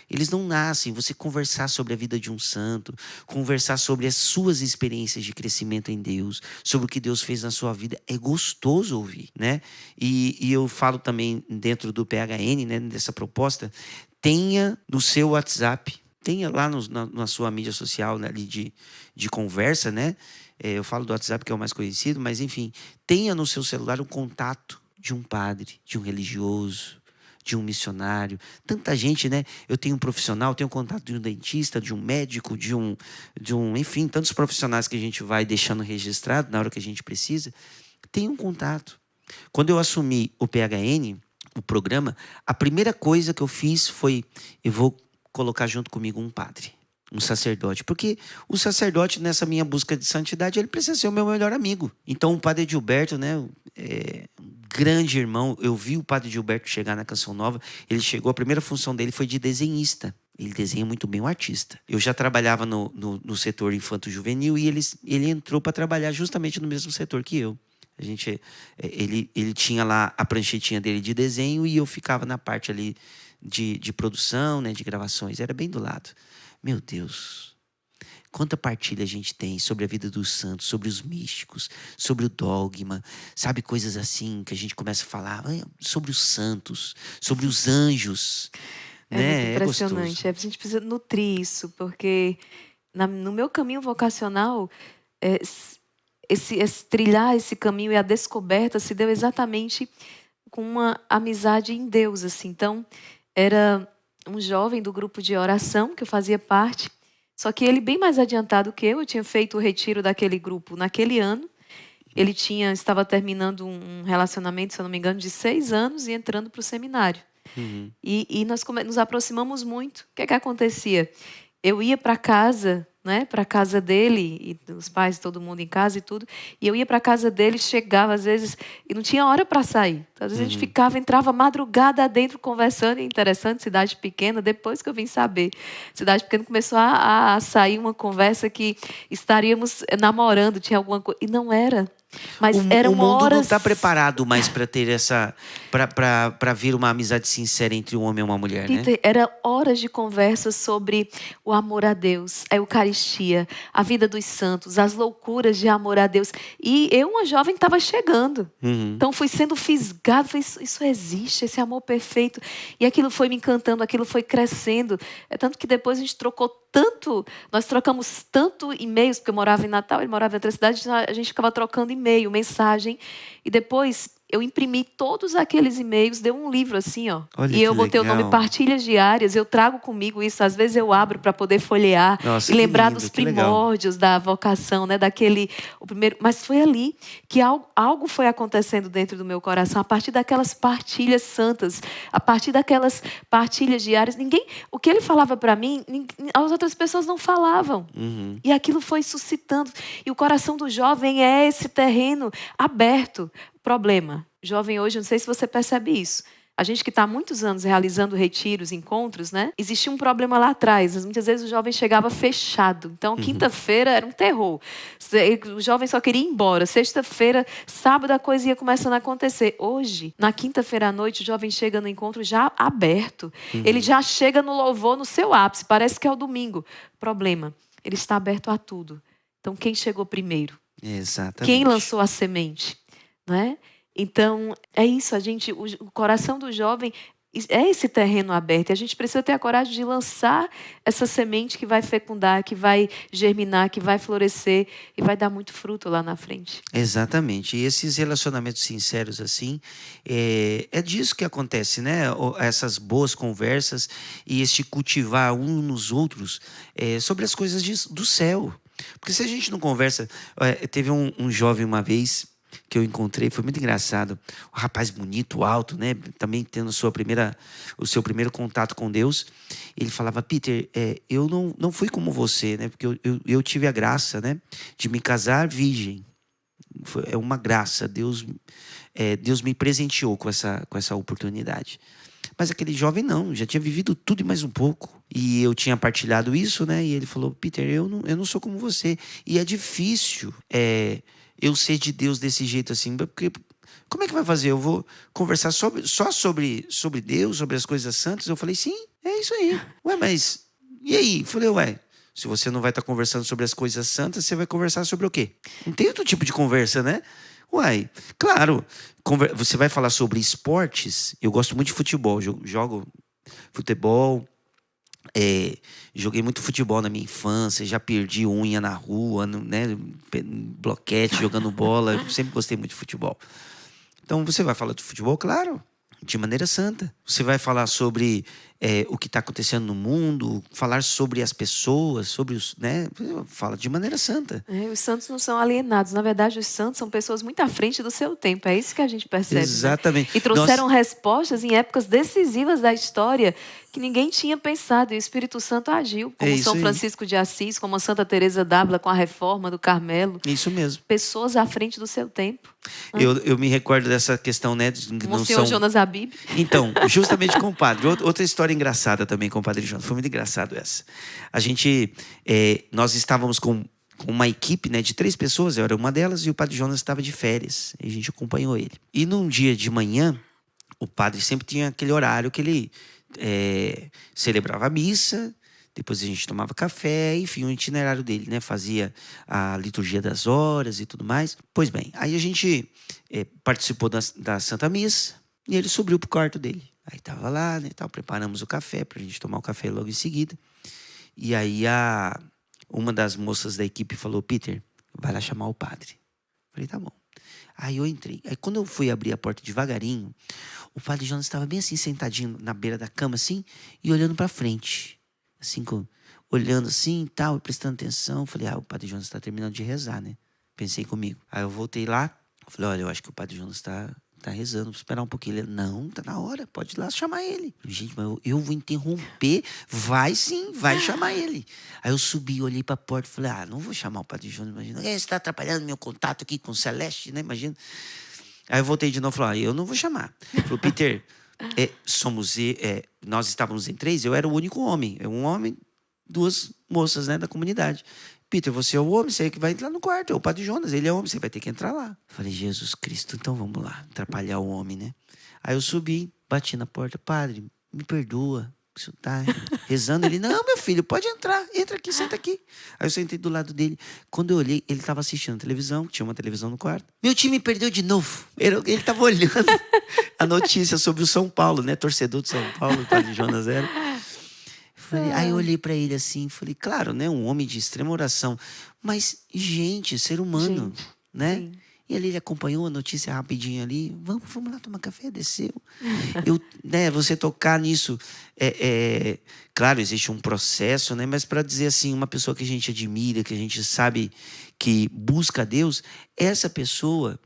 Eles não nascem. Você conversar sobre a vida de um santo, conversar sobre as suas experiências de crescimento em Deus, sobre o que Deus fez na sua vida, é gostoso ouvir, né? E eu falo também dentro do PHN, né, dessa proposta, tenha no seu WhatsApp, tenha lá na sua mídia social, né, ali de conversa, né? Eu falo do WhatsApp, que é o mais conhecido, mas enfim, tenha no seu celular um contato de um padre, de um religioso, de um missionário. Tanta gente, né? Eu tenho um profissional, tenho contato de um dentista, de um médico, de um, enfim, tantos profissionais que a gente vai deixando registrado na hora que a gente precisa. Tem um contato. Quando eu assumi o PHN, o programa, a primeira coisa que eu fiz foi, eu vou colocar junto comigo um padre, um sacerdote, porque o sacerdote, nessa minha busca de santidade, ele precisa ser o meu melhor amigo. Então o padre Gilberto, né, um grande irmão, eu vi o padre Gilberto chegar na Canção Nova, ele chegou, a primeira função dele foi de desenhista. Ele desenha muito bem o artista. Eu já trabalhava no setor infanto-juvenil e ele entrou para trabalhar justamente no mesmo setor que eu. Ele tinha lá a pranchetinha dele de desenho e eu ficava na parte ali de produção, né, de gravações. Era bem do lado. Meu Deus, quanta partilha a gente tem sobre a vida dos santos, sobre os místicos, sobre o dogma, sabe, coisas assim que a gente começa a falar sobre os santos, sobre os anjos. Muito impressionante. A gente precisa nutrir isso, porque no meu caminho vocacional, trilhar esse caminho e a descoberta se deu exatamente com uma amizade em Deus, assim. Então, era um jovem do grupo de oração que eu fazia parte, só que ele bem mais adiantado que eu tinha feito o retiro daquele grupo naquele ano. Ele estava terminando um relacionamento, se eu não me engano, de 6 anos e entrando para o seminário. E nós nos aproximamos muito. O que acontecia? Eu ia para casa né, para casa dele, e os pais, todo mundo em casa e tudo. E eu ia para casa dele, chegava às vezes e não tinha hora para sair. Então, às vezes a gente ficava, entrava madrugada dentro conversando. E interessante, cidade pequena, depois que eu vim saber. Cidade pequena começou a sair uma conversa que estaríamos namorando, tinha alguma coisa. E não era. Mas eram O mundo não horas. está preparado mais para ter essa. Para vir uma amizade sincera entre um homem e uma mulher, né? Peter, era horas de conversa sobre o amor a Deus, a Eucaristia, a vida dos santos, as loucuras de amor a Deus. E eu, uma jovem, estava chegando. Então fui sendo fisgado, falei, isso existe, esse amor perfeito. E aquilo foi me encantando, aquilo foi crescendo. É tanto que depois a gente trocou tanto, nós trocamos tanto e-mails, porque eu morava em Natal, ele morava em outra cidade, a gente ficava trocando e-mail, mensagem. E depois eu imprimi todos aqueles e-mails, deu um livro assim, ó. Olha E eu que botei o legal. nome Partilhas Diárias, eu trago comigo isso, às vezes eu abro para poder folhear. Nossa, E que lembrar lindo, dos que legal. primórdios da vocação, né? O primeiro, mas foi ali que algo foi acontecendo dentro do meu coração, a partir daquelas partilhas santas, a partir daquelas partilhas diárias. O que ele falava para mim, as outras pessoas não falavam. E aquilo foi suscitando. E o coração do jovem é esse terreno aberto. Problema. Jovem hoje, não sei se você percebe isso. A gente que está há muitos anos realizando retiros, encontros, né? Existia um problema lá atrás. Muitas vezes o jovem chegava fechado. Então, quinta-feira era um terror. O jovem só queria ir embora. Sexta-feira, sábado, a coisa ia começando a acontecer. Hoje, na quinta-feira à noite, o jovem chega no encontro já aberto. Ele já chega no louvor no seu ápice. Parece que é o domingo. Problema. Ele está aberto a tudo. Então, quem chegou primeiro? Exatamente. Quem lançou a semente? Né? Então, é isso, o coração do jovem é esse terreno aberto. E a gente precisa ter a coragem de lançar essa semente que vai fecundar, que vai germinar, que vai florescer e vai dar muito fruto lá na frente. Exatamente. E esses relacionamentos sinceros, assim, é disso que acontece, né? Essas boas conversas e este cultivar uns nos outros sobre as coisas do céu. Porque se a gente não conversa... teve um jovem uma vez que eu encontrei, foi muito engraçado. Um rapaz bonito, alto, né? Também tendo o seu primeiro contato com Deus. Ele falava, Peter, eu não fui como você, né? Porque eu tive a graça, né? De me casar virgem. É uma graça. Deus me presenteou com essa oportunidade. Mas aquele jovem não, já tinha vivido tudo e mais um pouco. E eu tinha partilhado isso, né? E ele falou, Peter, eu não sou como você. E é difícil eu ser de Deus desse jeito assim, porque como é que vai fazer? Eu vou conversar só sobre Deus, sobre as coisas santas? Eu falei, sim, é isso aí. Ué, mas e aí? Eu falei, se você não vai estar conversando sobre as coisas santas, você vai conversar sobre o quê? Não tem outro tipo de conversa, né? Uai, claro, você vai falar sobre esportes. Eu gosto muito de futebol, jogo futebol, joguei muito futebol na minha infância, já perdi unha na rua, né, bloquete, jogando bola. Eu sempre gostei muito de futebol. Então você vai falar de futebol, claro, de maneira santa. Você vai falar sobre o que está acontecendo no mundo, falar sobre as pessoas, sobre os, né? Fala de maneira santa. Os santos não são alienados. Na verdade, os santos são pessoas muito à frente do seu tempo. É isso que a gente percebe. Exatamente. Né? E trouxeram respostas em épocas decisivas da história que ninguém tinha pensado. E o Espírito Santo agiu, como São Francisco de Assis, como a Santa Teresa d'Ávila com a reforma do Carmelo. Isso mesmo. Pessoas à frente do seu tempo. Eu me recordo dessa questão, né? Monsenhor Jonas Habib. Então, justamente com o padre. Outra história engraçada também com o padre Jonas. Foi muito engraçado essa. Nós estávamos com uma equipe, né, de 3 pessoas. Eu era uma delas e o padre Jonas estava de férias. E a gente acompanhou ele. E num dia de manhã, o padre sempre tinha aquele horário que ele celebrava a missa. Depois a gente tomava café, enfim, o itinerário dele, né? Fazia a liturgia das horas e tudo mais. Pois bem, aí a gente participou da Santa Missa e ele subiu pro quarto dele. Aí tava lá, né, tal, preparamos o café pra gente tomar o café logo em seguida. E aí uma das moças da equipe falou, Peter, vai lá chamar o padre. Falei, tá bom. Aí eu entrei. Aí quando eu fui abrir a porta devagarinho, o padre Jonas estava bem assim, sentadinho na beira da cama assim e olhando pra frente. Assim, olhando assim e tal, prestando atenção. Falei, o padre Jonas está terminando de rezar, né? Pensei comigo. Aí eu voltei lá, falei, olha, eu acho que o padre Jonas está tá rezando, vou esperar um pouquinho. Ele, não, tá na hora, pode ir lá chamar ele. Gente, mas eu vou interromper. Vai sim, vai chamar ele. Aí eu subi, olhei pra porta e falei, não vou chamar o Padre Jonas, imagina. Você tá atrapalhando meu contato aqui com o Celeste, né, imagina. Aí eu voltei de novo e falei, eu não vou chamar. Ele falou, Peter, nós estávamos em 3, eu era o único homem. Um homem, 2 moças, né, da comunidade. Peter, você é o homem, você é que vai entrar no quarto. É o Padre Jonas, ele é homem, você vai ter que entrar lá. Falei, Jesus Cristo, então vamos lá, atrapalhar o homem, né? Aí eu subi, bati na porta. Padre, me perdoa, o senhor tá rezando. Ele, não, meu filho, pode entrar, entra aqui, senta aqui. Aí eu sentei do lado dele. Quando eu olhei, ele estava assistindo televisão, tinha uma televisão no quarto. Meu time perdeu de novo. Ele estava olhando a notícia sobre o São Paulo, né? Torcedor do São Paulo, o Padre Jonas era. Aí eu olhei pra ele assim, falei, claro, né, um homem de extrema oração, mas gente, ser humano, né? Sim. E ali ele acompanhou a notícia rapidinho ali, vamos lá tomar café, desceu. Você tocar nisso, claro, existe um processo, né? Mas para dizer assim, uma pessoa que a gente admira, que a gente sabe que busca a Deus, essa pessoa,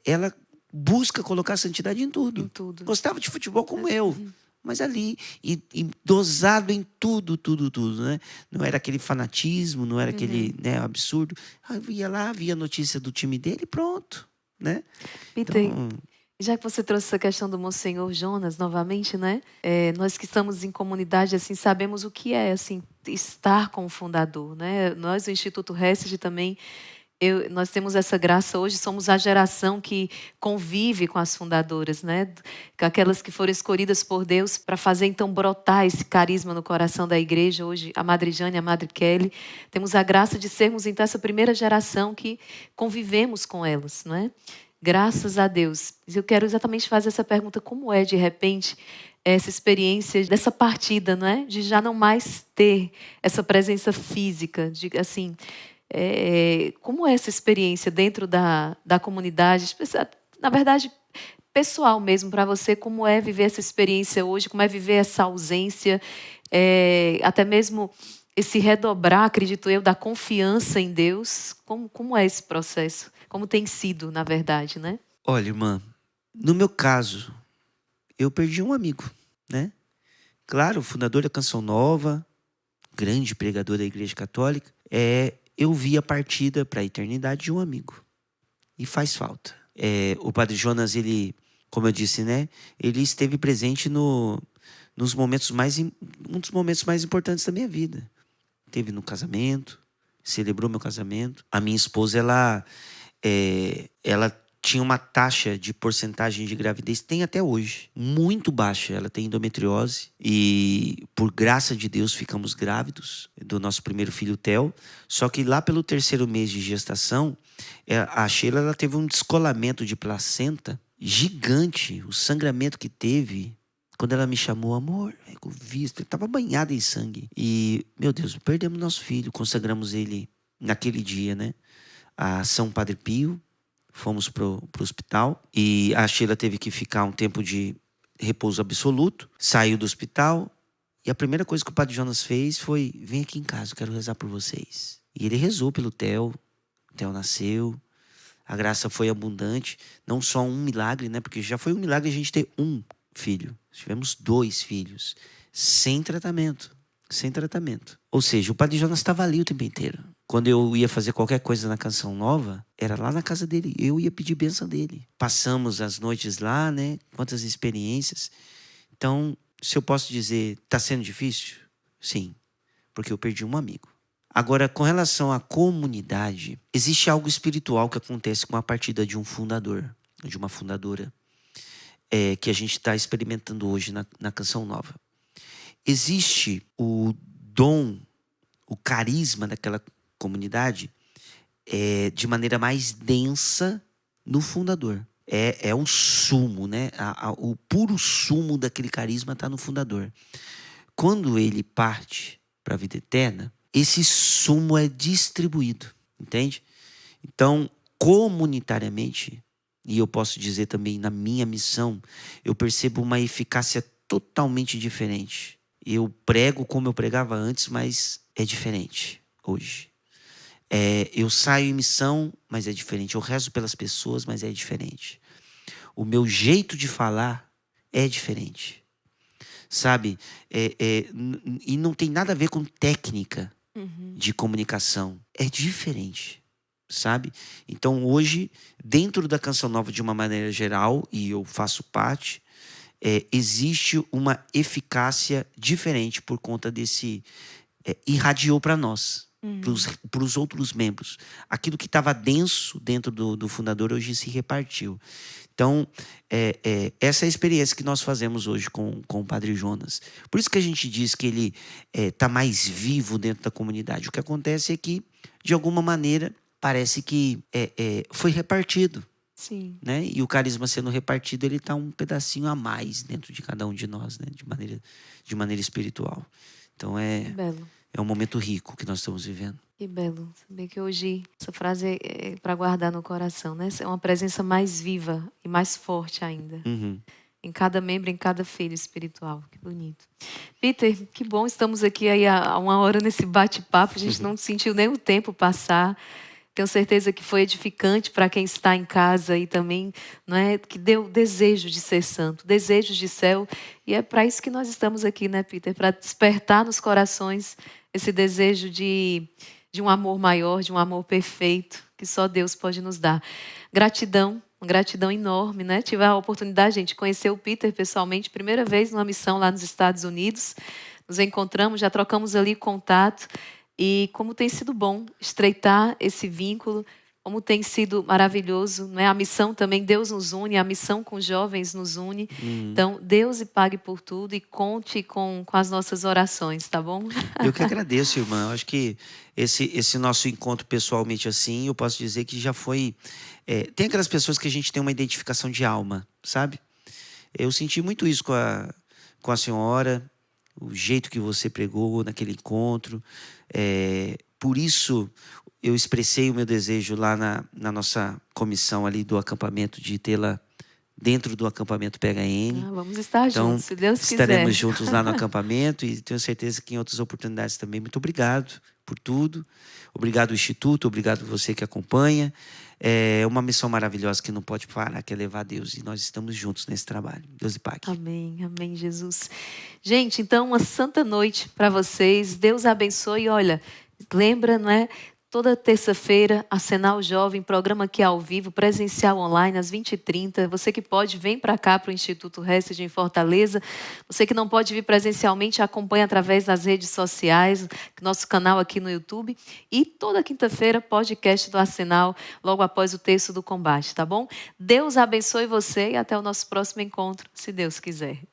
ela busca colocar santidade em tudo. Gostava de futebol como eu. Mas ali, e dosado em tudo, né? Não era aquele fanatismo, não era aquele absurdo. Eu ia lá, via a notícia do time dele e pronto, né? Peter, então, já que você trouxe essa questão do Monsenhor Jonas novamente, né? Nós que estamos em comunidade, assim, sabemos o que é, assim, estar com o fundador, né? Nós, do Instituto Hesed, também... nós temos essa graça hoje, somos a geração que convive com as fundadoras, né? Aquelas que foram escolhidas por Deus para fazer então brotar esse carisma no coração da igreja. Hoje, a Madre Jane e a Madre Kelly. Temos a graça de sermos então essa primeira geração que convivemos com elas, não é? Graças a Deus. Eu quero exatamente fazer essa pergunta, como é de repente essa experiência dessa partida, não é? De já não mais ter essa presença física, de assim... como é essa experiência dentro da comunidade, na verdade, pessoal mesmo, para você, como é viver essa experiência hoje, como é viver essa ausência, até mesmo esse redobrar, acredito eu, da confiança em Deus, como é esse processo? Como tem sido, na verdade, né? Olha, irmã, no meu caso, eu perdi um amigo, né? Claro, o fundador da Canção Nova, grande pregador da Igreja Católica, eu vi a partida para a eternidade de um amigo. E faz falta. O Padre Jonas, ele, como eu disse, né? Ele esteve presente um dos momentos mais importantes da minha vida. Esteve no casamento, celebrou meu casamento. A minha esposa, ela tinha uma taxa de porcentagem de gravidez, tem até hoje, muito baixa. Ela tem endometriose e, por graça de Deus, ficamos grávidos do nosso primeiro filho, Theo. Só que lá pelo 3º mês de gestação, a Sheila, ela teve um descolamento de placenta gigante. O sangramento que teve, quando ela me chamou, amor, eu vi, ele estava banhado em sangue. E, meu Deus, perdemos nosso filho, consagramos ele naquele dia, né? A São Padre Pio. Fomos pro hospital e a Sheila teve que ficar um tempo de repouso absoluto. Saiu do hospital e a primeira coisa que o Padre Jonas fez foi: vem aqui em casa, eu quero rezar por vocês. E ele rezou pelo Theo. O Theo nasceu. A graça foi abundante. Não só um milagre, né? Porque já foi um milagre a gente ter um filho. Tivemos 2 filhos. Sem tratamento. Ou seja, o Padre Jonas estava ali o tempo inteiro. Quando eu ia fazer qualquer coisa na Canção Nova, era lá na casa dele. Eu ia pedir bênção dele. Passamos as noites lá, né? Quantas experiências. Então, se eu posso dizer, está sendo difícil? Sim, porque eu perdi um amigo. Agora, com relação à comunidade, existe algo espiritual que acontece com a partida de um fundador, de uma fundadora, que a gente está experimentando hoje na Canção Nova. Existe o dom, o carisma daquela comunidade de maneira mais densa no fundador. É o sumo, né? O puro sumo daquele carisma está no fundador. Quando ele parte para a vida eterna, esse sumo é distribuído, entende? Então, comunitariamente, e eu posso dizer também na minha missão, eu percebo uma eficácia totalmente diferente. Eu prego como eu pregava antes, mas é diferente hoje. Eu saio em missão, mas é diferente. Eu rezo pelas pessoas, mas é diferente. o meu jeito de falar é diferente. Sabe? E não tem nada a ver com técnica de comunicação. É diferente, sabe? Então, hoje, dentro da Canção Nova, de uma maneira geral, e eu faço parte, existe uma eficácia diferente por conta desse... irradiou para nós, para os outros membros. Aquilo que estava denso dentro do fundador, hoje se repartiu. Então, essa é a experiência que nós fazemos hoje com o Padre Jonas. Por isso que a gente diz que ele está mais vivo dentro da comunidade. O que acontece é que, de alguma maneira, parece que foi repartido. Sim. Né? E o carisma sendo repartido, ele está um pedacinho a mais dentro de cada um de nós, né? De maneira espiritual. Então, Belo. é um momento rico que nós estamos vivendo. Que belo. Saber que hoje essa frase é para guardar no coração, né? É uma presença mais viva e mais forte ainda. Em cada membro, em cada filho espiritual. Que bonito. Peter, que bom, estamos aqui aí há 1 hora nesse bate-papo. A gente não sentiu nem o tempo passar. Tenho certeza que foi edificante para quem está em casa e também, não é, que deu desejo de ser santo, desejo de céu. E é para isso que nós estamos aqui, né, Peter? Para despertar nos corações esse desejo de um amor maior, de um amor perfeito, que só Deus pode nos dar. Gratidão, uma gratidão enorme, né? Tive a oportunidade, gente, de conhecer o Peter pessoalmente, primeira vez numa missão lá nos Estados Unidos. Nos encontramos, já trocamos ali contato. E como tem sido bom estreitar esse vínculo, como tem sido maravilhoso, não é? A missão também, Deus nos une, a missão com os jovens nos une. Então, Deus e pague por tudo e conte com as nossas orações, tá bom? Eu que agradeço, irmã. Eu acho que esse nosso encontro pessoalmente assim, eu posso dizer que já foi... tem aquelas pessoas que a gente tem uma identificação de alma, sabe? Eu senti muito isso com a senhora, o jeito que você pregou naquele encontro. Por isso, eu expressei o meu desejo lá na nossa comissão ali do acampamento, de tê-la dentro do acampamento PHN. Vamos estar juntos, se Deus quiser. Estaremos juntos lá no acampamento e tenho certeza que em outras oportunidades também. Muito obrigado por tudo. Obrigado ao Instituto, obrigado você que acompanha. É uma missão maravilhosa que não pode parar, que é levar a Deus. E nós estamos juntos nesse trabalho. Deus lhe pague. Amém, amém, Jesus. Gente, então, uma santa noite para vocês. Deus abençoe. Olha, lembra, não é? Toda terça-feira, Arsenal Jovem, programa aqui ao vivo, presencial online, às 20h30. Você que pode, vem para cá, para o Instituto Hesed em Fortaleza. Você que não pode vir presencialmente, acompanha através das redes sociais, nosso canal aqui no YouTube. E toda quinta-feira, podcast do Arsenal, logo após o Terço do Combate, tá bom? Deus abençoe você e até o nosso próximo encontro, se Deus quiser.